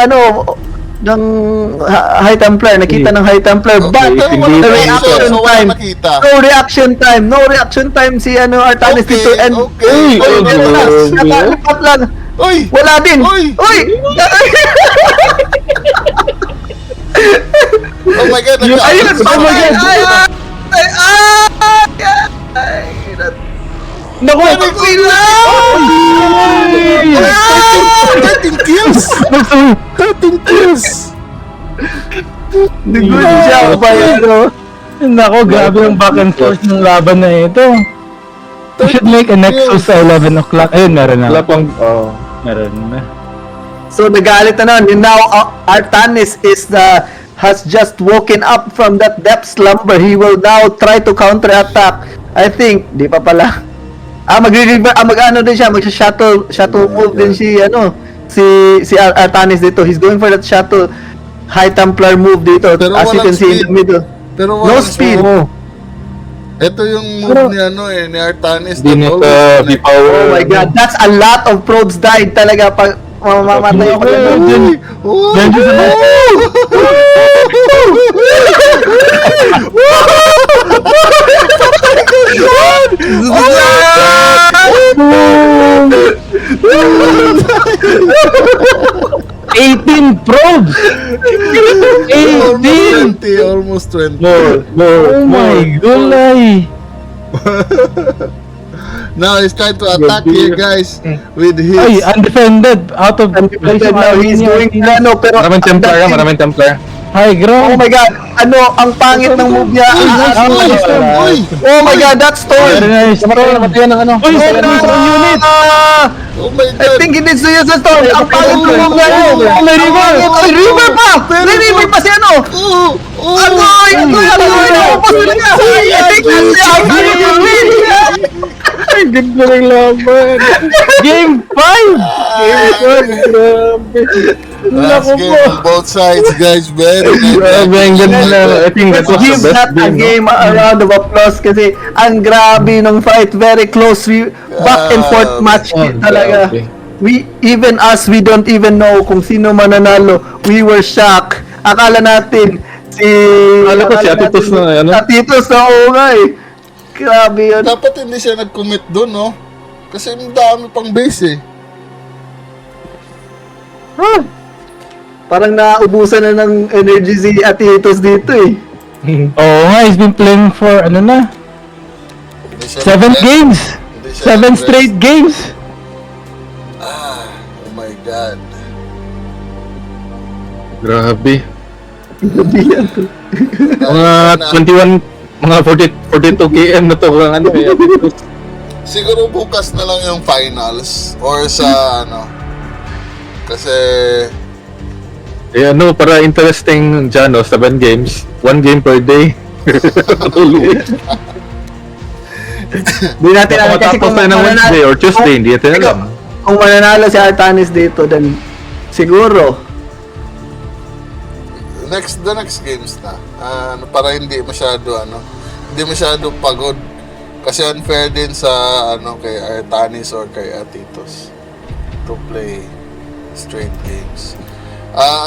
E: High Templar, nakita ng High Templar, but
C: Pero
F: hindi
E: the
C: wala
E: reaction
C: so wala
E: time,
C: nakita.
E: no reaction time si Artanis
C: Okay,
E: dito, and
C: okay.
E: nakalipat lang,
C: Uy!
E: wala din,
C: Uy!
E: uy!
C: Oh my God!
E: Ayun! Oh my God! Naku!
C: Ah! 13 kills! 13 kills!
E: Good job, Bayano!
D: Nako, grabe yung back and forth ng laban na ito. We should make a Nexus sa 11 o'clock. Ayun, meron na.
F: Wala pang,
D: Meron na.
E: So nagalit na nun. Now Artanis has just woken up from that depth slumber. He will now try to counterattack. I think di pa pala. Mag-ano din siya, shuttle move din si Artanis dito. He's going for that shuttle High Templar move dito.
C: Pero
E: as you
C: walang
E: can see in
C: speed.
E: the middle.
C: Pero
E: No
C: walang
E: speed.
C: Ito yung move ni Artanis.
F: hindi
C: that
F: nito
C: always
F: di power.
E: Oh my God, that's a lot of probes died talaga pag mamamatay ako.
C: Oh!
D: Yan dyan sa
C: Oh!
D: 18 probes! 18!
C: Almost 20.
D: Oh my gulay!
C: Now he's trying to attack here, guys, with his.
D: Ay, undefended! Out of place yung
E: Now
D: army
E: he's
D: niya.
E: doing pero
F: Maraming Templar yan, maraming Templar.
D: High
E: Oh
D: ground!
E: my God, ang pangit ng move niya.
C: Uy!
E: Oh my God, that's Storm.
D: Very nice.
F: Namatayan ng ano.
D: Uy, unit!
C: Oh my
E: I
C: God!
E: think he needs to use the Storm. Ang pangit ng move niya.
D: Oh, may river!
E: May river pa! May river pa si ano? Agoy! Naupos na niya! I think that's the Artanis will win!
F: Ay, ganda ng laban.
D: Game 5!
C: Last game on both sides, guys. Very
F: Grabe, ang ganda na. I think that
E: Let's
F: was the
E: give
F: best
E: that a
F: game.
E: game, a round of applause kasi ang grabe ng fight, very close, back and forth match talaga.
F: grabe.
E: Even us, we don't even know kung sino mananalo. We were shocked. Akala natin
F: Akala ko si Atitos na, ano?
E: Atitos na, oo nga eh. Grabe yun.
C: Dapat hindi siya nag-commit doon, no? Kasi ang dami pang base, eh.
E: Parang naubusan na ng energy si Atitos dito eh.
D: Oo nga, he's been playing for ano na?
C: Hindi siya
D: 7
C: nag-rest.
D: games!
C: Hindi siya
D: 7
C: nag-rest.
D: straight games!
C: Oh my God.
F: Grabe. Mga 21, mga 42 km na to. Ano,
C: Siguro bukas na lang yung finals or sa ano. Kasi
F: ano, para interesting dyan, no? 7 games. 1 game per day. Patuloy.
E: Hindi natin alam kasi
F: Matapos na ng Wednesday or Tuesday, hindi natin alam.
E: Kung mananalo si Artanis dito, then siguro
C: the next games na. Para hindi masyado pagod. Kasi unfair din sa kay Artanis or kay Atitos to play straight games.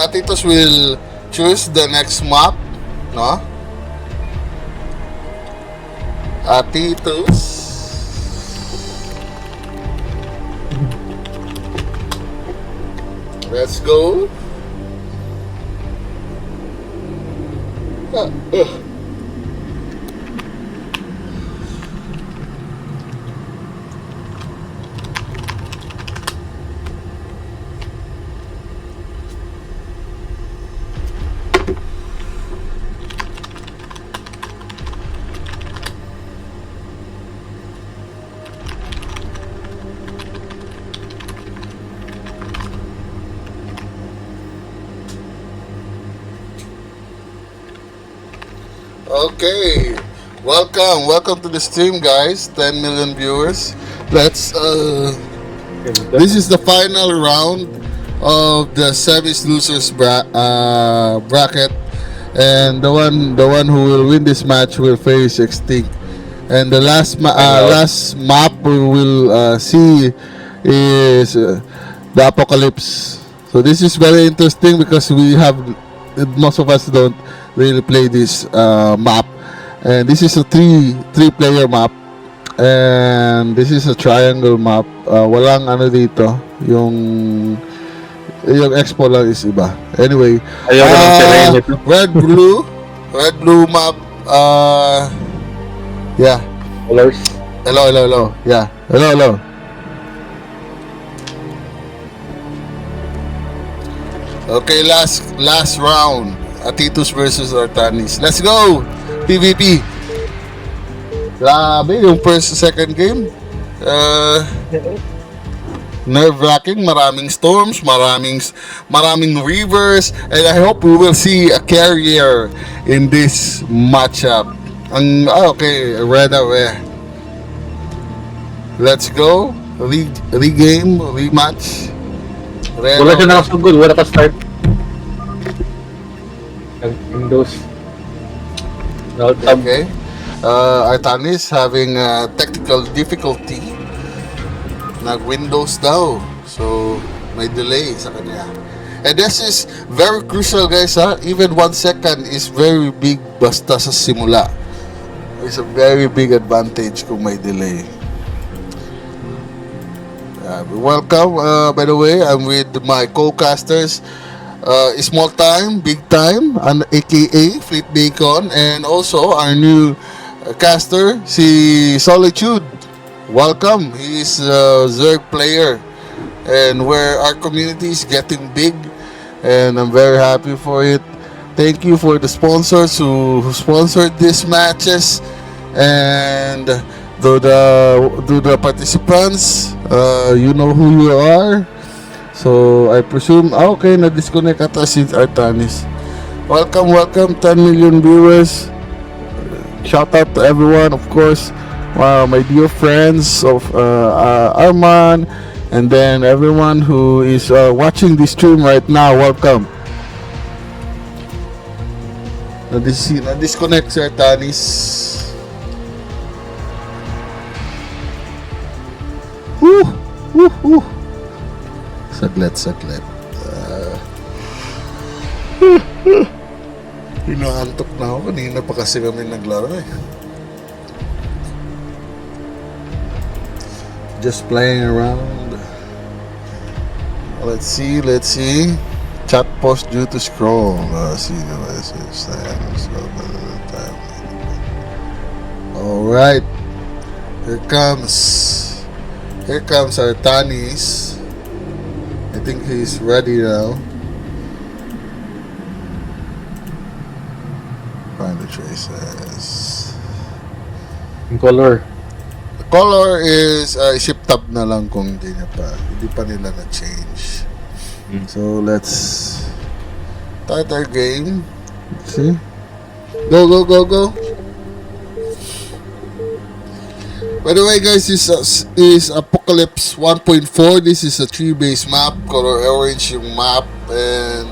C: Atitos will choose the next map, no? Atitos. Let's go. Okay, welcome to the stream, guys. 10 million viewers. Let's this is the final round of the semis losers bracket, and the one who will win this match will face Extinct. And the last map we will see is the Apocalypse. So So this is very interesting because most of us don't really play this map, and this is a three player map, and this is a triangle map. Walang ano dito, yung expo lang is iba. Anyway,
F: Ayaw ko ng terrain nito.
C: red blue map. Yeah.
F: Colors.
C: Hello. Yeah. Hello. Okay, last round. Atitus versus Artanis. Let's go! PvP. Grabe, yung second game. Nerve-wracking, maraming storms, maraming rivers, and I hope we will see a carrier in this matchup. Okay, red away. Let's go. Regame, rematch. Red
F: Wala siya
C: away.
F: nakasugod, wala ka start. Windows.
C: Okay. Artanis having technical difficulty. Nag-Windows daw. So, may delay sa kanya. And this is very crucial, guys, ha? Even 1 second is very big basta sa simula. It's a very big advantage kung may delay. Welcome, by the way, I'm with my co-casters, Small Time, Big Time, and aka Fleet Bacon, and also our new caster, si Solitude. Welcome, he is a Zerg player, and where our community is getting big, and I'm very happy for it. Thank you for the sponsors who sponsored these matches, and to the participants, you know who you are. So I presume, okay, na-disconnect ata si Artanis. Welcome, 10 million viewers. Shout out to everyone, of course. My dear friends of Arman, and then everyone who is watching this stream right now, welcome. Na-disconnect si Artanis. Saglit. Hinaantok na ako. Kanina pa kasi kami naglaro eh. Just playing around. Let's see. Chat post due to scroll. See the message. Alright. Here comes Artanis. I think he's ready now. Find the traces.
F: Yung color.
C: The color is ship tab na lang kung hindi pa nila na-change. So let's start our game. Let's see. Go. By the way, guys, this is Apocalypse 1.4. This is a tree-based map, color orange yung map, and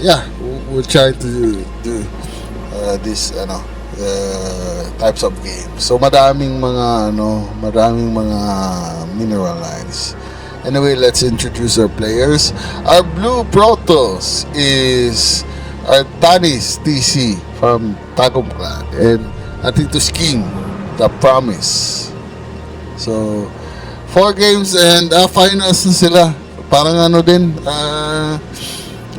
C: yeah, we'll try to do this types of games. So madaming mga mineral lines. Anyway, let's introduce our players. Our blue Protoss is Artanis TC from Tagum Clan, and Atitus King, The Promise. So 4 games and finals na sila. Parang ano din,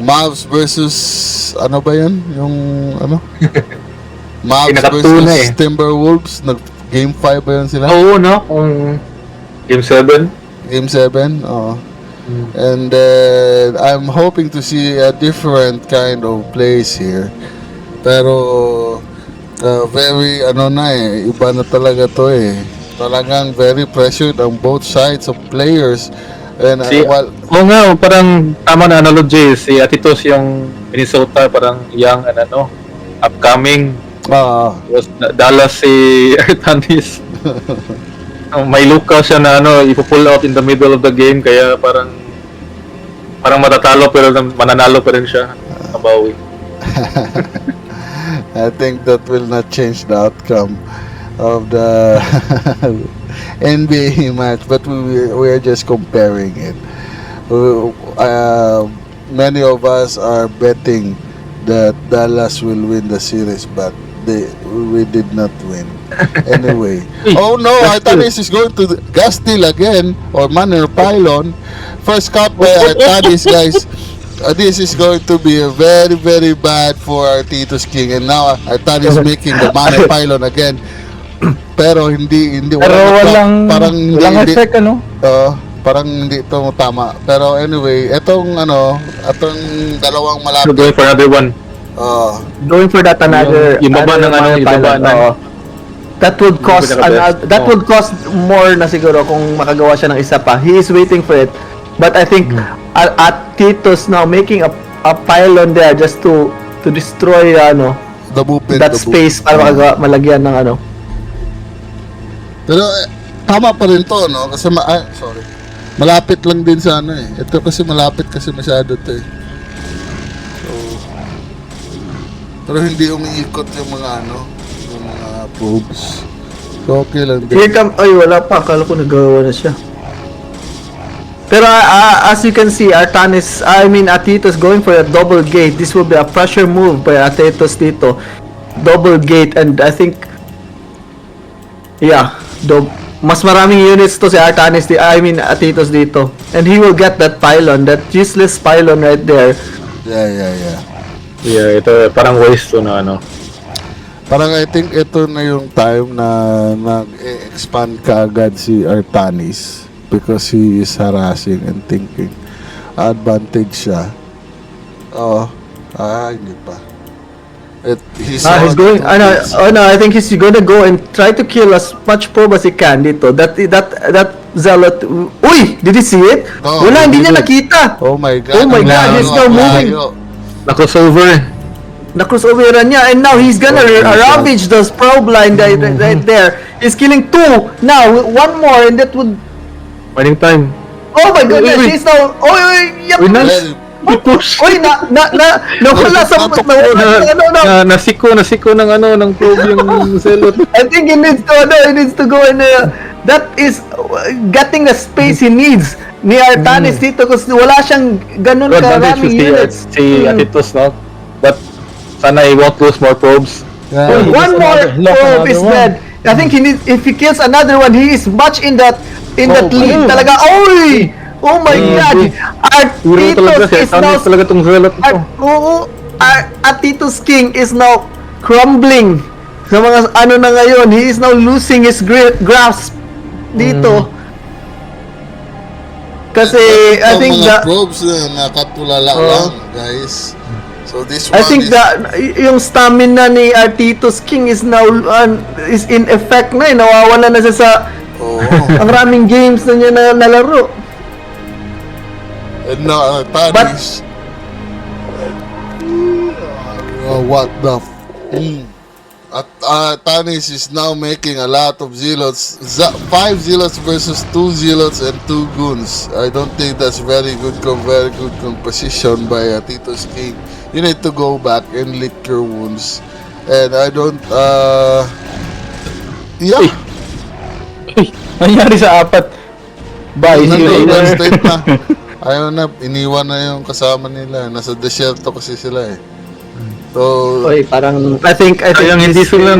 C: Mavs versus ano ba yan? Yung ano? Mavs
F: Pinakatuna
C: versus Timberwolves. Game 5 ba yun sila?
F: Oo, no? Game 7.
C: Game 7, oo. And then I'm hoping to see a different kind of plays here. Pero very iba na talaga to eh. Talagang very pressured on both sides of players. And
F: Oo nga, parang tama na analogy. Si Atitos yung Minnesota, parang young and upcoming. Was Dallas si Artanis. May luka siya na ipo-pull out in the middle of the game, kaya parang matatalo pero mananalo pa rin siya. Kabawi.
C: I think that will not change the outcome of the NBA match, but we are just comparing it. many of us are betting that Dallas will win the series, but we did not win. Anyway. Oh no, Artanis is going to gas steal again, or Manor Pylon. First cut by Artanis, guys. This is going to be a very, very bad for Artitus King. And now Artanis making the Manor Pylon again. Pero hindi
D: Pero walang effect, ano?
C: parang hindi ito tama. Pero anyway, itong dalawang
F: So, going
C: malapit.
F: for another one.
E: Going for that another
F: Yung baba ng
E: another
F: yung
E: pilot,
F: baba ng-
E: oo. That would cost
F: pinaka-best.
E: that would cost more na siguro kung makagawa siya ng isa pa. He is waiting for it. But I think at Tito's now making a pylon there just to destroy
C: The movement,
E: that
C: the
E: space para malagyan ng ano.
C: Pero tama pa rin to, no? Kasi sorry. Malapit lang din sa Ito kasi malapit kasi masyado to eh. So, pero hindi umiikot yung mga yung mga probes. So okay lang din.
E: Here come, ay wala pa, akala ko nagawa na siya. Pero as you can see, Atitos going for a double gate. This will be a pressure move by Atitos dito. Double gate, and I think mas maraming units to si Atitos dito. And he will get that pylon, that useless pylon right there.
C: Yeah.
F: Yeah, ito parang waste to na
C: Parang I think ito na yung time na nag-expand kaagad si Artanis because he is harassing and thinking advantage siya. Hindi pa. He's
E: going. I think he's gonna go and try to kill as much probe as he can dito. That zealot. Uy, did you see it?
C: No,
E: Wala, hindi niya nakita.
C: Oh my God.
E: Oh my God, he's now moving.
F: na-crossover.
E: Na-crossoveran niya, and now he's gonna ravage those probe line right there. He's killing two. Now, one more, and that would.
F: Running time.
E: Oh my goodness,
F: Uy,
E: he's now. Yep.
F: Uy,
C: Well,
F: push.
E: Uy, nawala sa
F: Nasiko ng probe yung Zelot.
E: I think he needs to go and that is getting the space he needs ni Artanis dito kasi wala siyang ganun karaming units.
F: Si Atitos, no? But sana he won't lose more probes.
C: yeah.
E: One more probe is dead. I think if he kills another one, he is much in that lead talaga. Oy! Oh my God! Artitos is now
F: talaga tong Zelot ito.
E: Atitos King is now crumbling sa mga na ngayon. He is now losing his grasp dito. Kasi I think
C: mga
E: that
C: probes na nakatulala lang, guys. So this one
E: I think
C: is
E: that yung stamina ni Artitos King is now is in effect na. Nawawala na siya sa ang raming games na niya nalaro.
C: and now Tanis. What the Tanis is now making a lot of zealots. 5 zealots versus 2 zealots and 2 goons. I don't think that's very good composition by Titus King. You need to go back and lick your wounds. And I don't yeah.
D: Nangyari sa apat. Bye, see you later.
C: State na. Ayaw na, iniwan na yung kasama nila. Nasa desierto kasi sila eh. So,
E: Oy, parang I think
F: Kayang hindi sila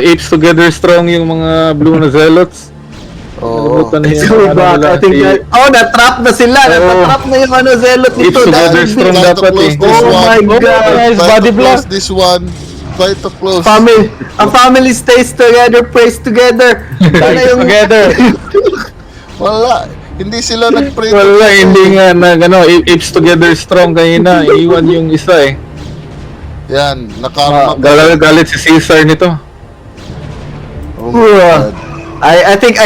F: apes together strong yung mga blue na Zealots. Nalimutan na
E: It's
F: yun,
E: so bad.
F: nila,
E: I think
F: si-
E: na-trap na sila. Na-trap na yung Zealot
F: Apes
E: dito.
F: together
E: Dahil
F: strong
C: try to
F: dapat
C: close
F: eh.
C: this
E: Oh
C: one.
E: my God.
D: Guys,
C: Try
D: body
C: to close
D: block.
C: this one. Try to close.
E: a family stays together, prays together. Ito na yung
D: Together.
C: Wala. Hindi sila nag-pray.
F: Wala, hindi nga apes together strong kanina. Iwan yung isa eh.
C: Yan. Nakarma.
F: Galit si Caesar nito.
C: Oh my God.
E: I think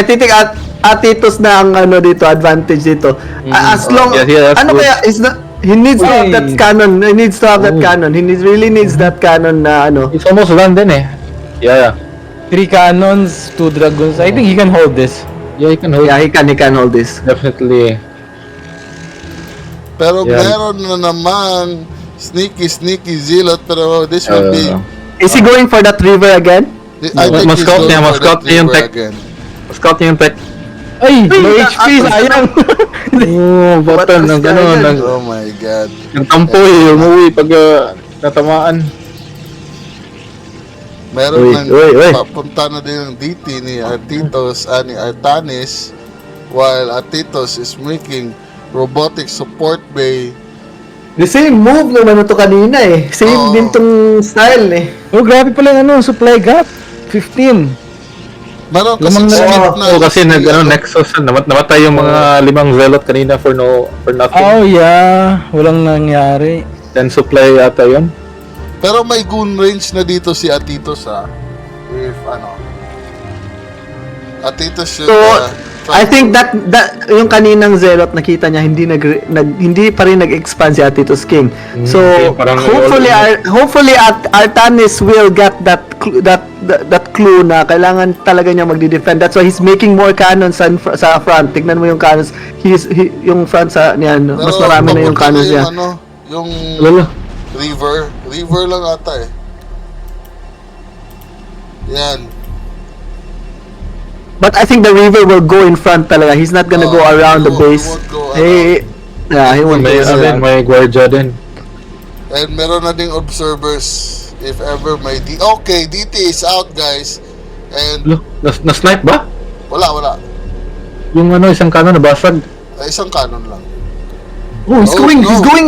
E: Atitos na ang dito, advantage dito. As long
F: Yeah, that's good.
E: kaya is not he needs to have that cannon. He needs to have that cannon. Really needs that cannon na
F: It's almost done din eh. Yeah.
D: 3 cannons, 2 dragons. I think he can hold this.
F: Yeah, he can hold.
E: Yeah, he can hold this.
F: Definitely.
C: Pero
F: Yan.
C: meron na namang sneaky zealot. Pero this will be...
E: Is he going for that river again?
C: I think he's
F: Mascot
C: going
F: niya,
C: for
F: mascot
C: that
F: niya yung
C: river
F: tech.
C: again.
F: Scout yung tech.
D: Ay, low HP, sayang.
F: Oh, button ng gano'n.
C: Oh my god.
F: Nagtampo umuwi pag natamaan.
C: Meron
F: Uy,
C: nang
F: uy.
C: papunta na din ng DT ni Artitos, ni Artanis, while Artitos is making robotic support bay.
E: The same move naman ito kanina eh. Same
C: Oo.
E: din tong style eh.
D: Oh, grabe pala yung supply gap. 15.
C: Meron kasi
D: Lamang na-
C: skip na.
F: Oo, kasi Nexus, namatay yung mga 5 Zealot kanina for nothing.
D: Oh, yeah. Walang nangyari.
F: Then supply yata yun.
C: Pero may goon range na dito si Atitos if Atitos should
E: So,
C: try
E: I think
C: to-
E: that yung kaninang Zealot nakita niya hindi pa rin nag-expand si Atitos King. So
F: okay, parang
E: hopefully Artanis will get that clue na kailangan talaga niya magdi-defend. That's why he's making more cannons sa front. Tignan mo yung cannons. Yung front sa niyan, mas
C: Pero
E: marami na yung
C: papunta
E: cannons niya.
C: yung
F: Lalo.
C: river lang ata eh. Yan.
E: But I think the river will go in front talaga. He's not gonna go around the
C: he
E: base.
C: won't go
E: He won't
F: May,
E: go around.
F: may guardia din.
C: And meron na ding observers if ever may Okay, DT is out guys. And
F: Lo, na-snipe ba?
C: wala.
F: Yung isang kanon nabasag.
C: Isang cannon lang.
E: Oh, he's
C: Oh,
E: going,
C: no.
E: he's going,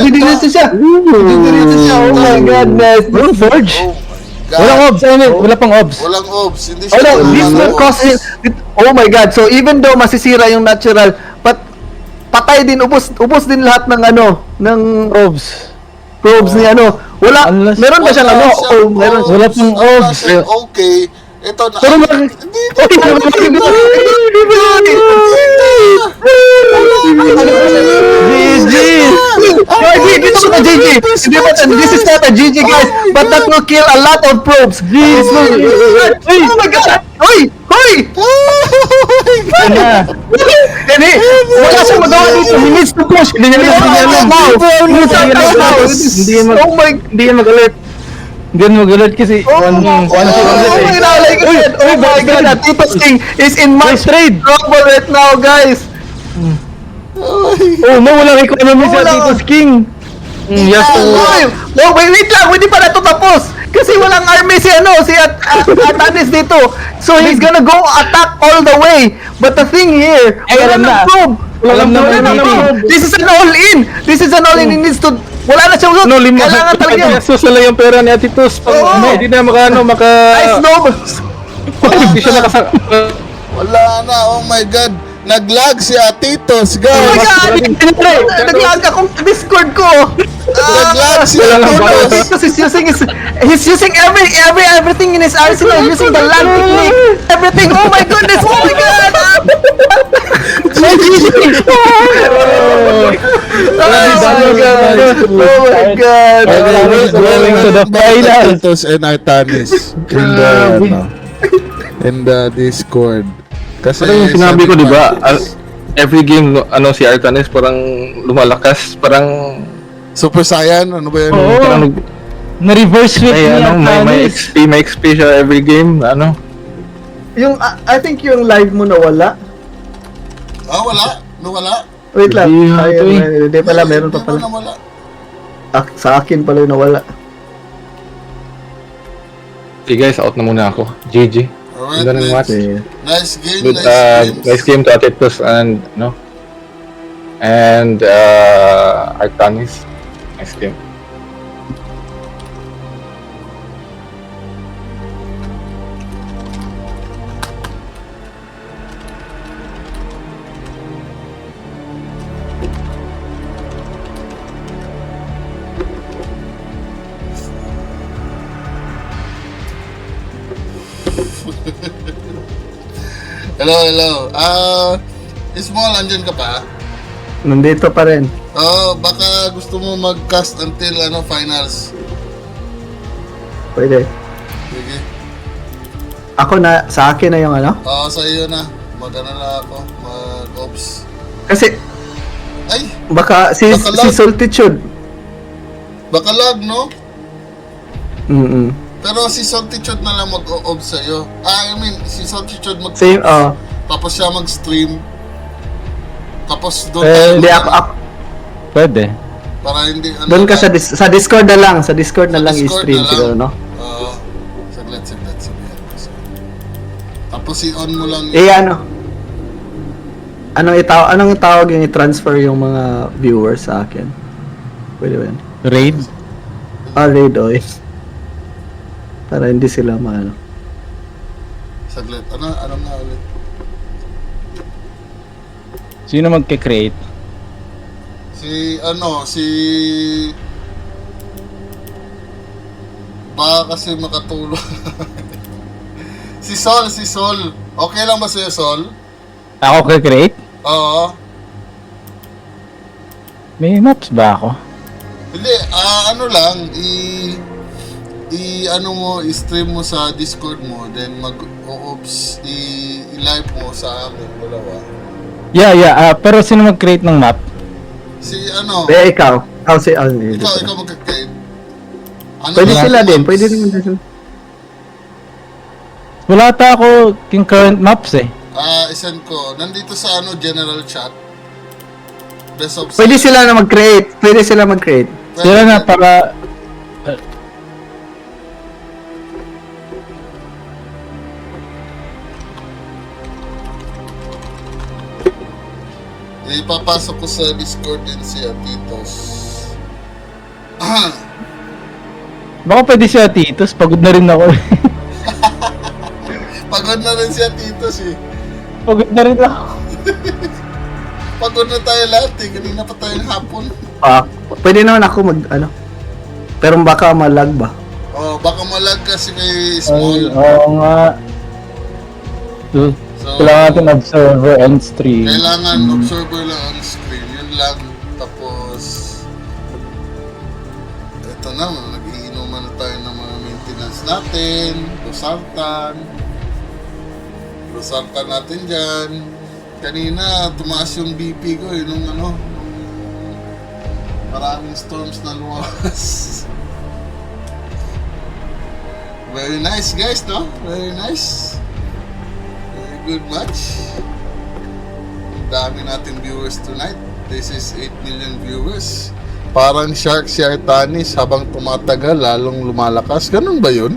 E: didiretso siya. Oh my goodness.
D: Walang forge.
C: Oh my god.
D: Walang obs. Wala pang obs.
C: Walang obs. Hindi
E: Oh
C: siya
E: no, this
C: walang
E: will
C: obs.
E: cause oh my god. So even though masisira yung natural, but patay din, ubos din lahat ng ng
D: Obs.
E: probes ni Wala,
D: Unless-
E: meron ba siyang
C: Wala siyang
E: Oh, meron.
C: obs.
D: Wala pang
C: Wala
D: obs.
C: siyang okay. Ito na.
D: Pero
C: Hindi
E: GG! Dito ka GG! Hindi ba, this is not a GG guys, but that will kill a lot of probes. Oh my god! Hoy! Hindi! Wala siyang magawa dito. He needs to push. Hindi niya Oh my...
D: Hindi yan mag-alert. Hindi yan mag-alert kasi
E: Oh my god! Tito's King is in much trouble right now, guys.
D: Oh, no, walang economy sa
E: Wala.
D: Titos King.
F: Yes,
E: No, wait lang. Hindi pa na ito tapos. Kasi walang army si Atanis dito. So he's gonna go attack all the way. But the thing here,
D: Alam na. Alam na
E: Wala
D: mga
E: ng probe. This is an all-in. He needs to... Wala na siyang
F: No, 5
E: Kailangan talaga.
F: pesos na lang yung pera ni Atitos.
E: Oo.
F: Hindi na
E: Ice nobles.
F: Hindi siya
C: Wala na. Oh my god. Nag-lag si Atitos,
E: Oh my
C: guys.
E: god! Naglag akong Discord ko.
C: Nag-lag si Atitos.
E: Because he's using everything in his arsenal, using the land technique, everything. Oh my goodness! Oh my god! Oh my god!
D: Going to the final.
C: Atitos and Artanis in the Discord. Kasi
F: Parang yung sinabi ko, di ba?
C: semifinals.
F: Every game, si Artanis parang lumalakas. Parang,
C: Super Saiyan, ano ba yan?
D: Oo.
F: parang
D: Na-reverse sweep
F: may,
D: niya.
F: may XP siya every game.
E: Yung, I think yung live mo nawala.
C: Wala. Nawala.
E: Wait lang.
F: Hindi,
E: Hindi pala, meron pa pala.
C: Nawala.
E: Sa akin pala yung nawala.
F: Okay guys, out na muna ako. GG.
C: Alright,
F: Ganda ng
C: man.
F: match.
C: Nice game,
F: Good,
C: nice
F: nice game to Atitos and, and Artanis. Nice game.
C: Hello. Small, andyan ka pa?
E: Nandito pa rin.
C: Baka gusto mo mag-cast until finals.
E: Pwede.
C: Sige.
E: Ako na, sa akin na yung
C: Sa iyo na. Na ako. Mag-ops.
E: Kasi,
C: Ay!
E: baka si
C: Baka lag.
E: Solitude.
C: Baka lag, no? Pero si Soltitude na lang mag-o-ob sa'yo. I mean, si Soltitude
E: Same,
C: tapos siya mag-stream. Tapos doon
E: hindi ako,
D: Pwede.
C: para hindi ano.
E: doon ka sa Discord na lang, sa Discord na
C: Sa
E: lang
C: Discord
E: i-stream
C: na lang.
E: siguro, no?
C: Oo. Saglit. Tapos i-on mo lang.
E: Anong tawag yung i-transfer yung mga viewers sa akin? Pwede ba yun?
D: Raid.
E: Raid oil. Para hindi sila maano.
C: Saglit. Ano nga ulit?
D: Sino magke-create?
C: Si baka kasi makatulong. si Sol. Okay lang ba sa'yo, Sol?
D: Ako ke-create?
C: Oo.
D: May maps ba ako?
C: Hindi, ano lang, i-stream mo sa Discord mo, then i-live mo sa amin, dalawa.
D: Yeah. Pero sino mag-create ng map?
C: Si
E: Ikaw.
C: ikaw magka-create.
E: Pwede
C: lang
E: sila
C: yung
E: din,
C: maps?
E: pwede din sila.
D: Wala ata ako yung current maps eh.
C: Isend ko. Nandito sa general chat. Best of
E: Pwede sila na mag-create.
D: Sila na para...
C: Ipapasok ko sa Discord din si Atitos.
D: Baka pwede siya Titos, pagod na rin ako.
C: Pagod na rin si Atitos eh.
D: Pagod na rin ako.
C: Pagod na tayo lahat eh. Kanina pa tayong hapon.
E: Pwede naman ako pero baka malag ba?
C: Baka malag kasi kay Small.
D: Oo nga.
C: So,
D: Kailangan natin observer and stream.
C: Kailangan observer lang on screen. Yun lang. Tapos, ito na, nag-iinuman na tayo ng mga maintenance natin. Losartan natin dyan. Kanina, tumaas yung BP ko nung maraming storms na lumakas. Very nice guys, no? Very nice. Very good match. Dami nating viewers tonight. This is 8 million viewers. Parang shark si Artanis habang tumatagal lalong lumalakas. Ganun ba yun?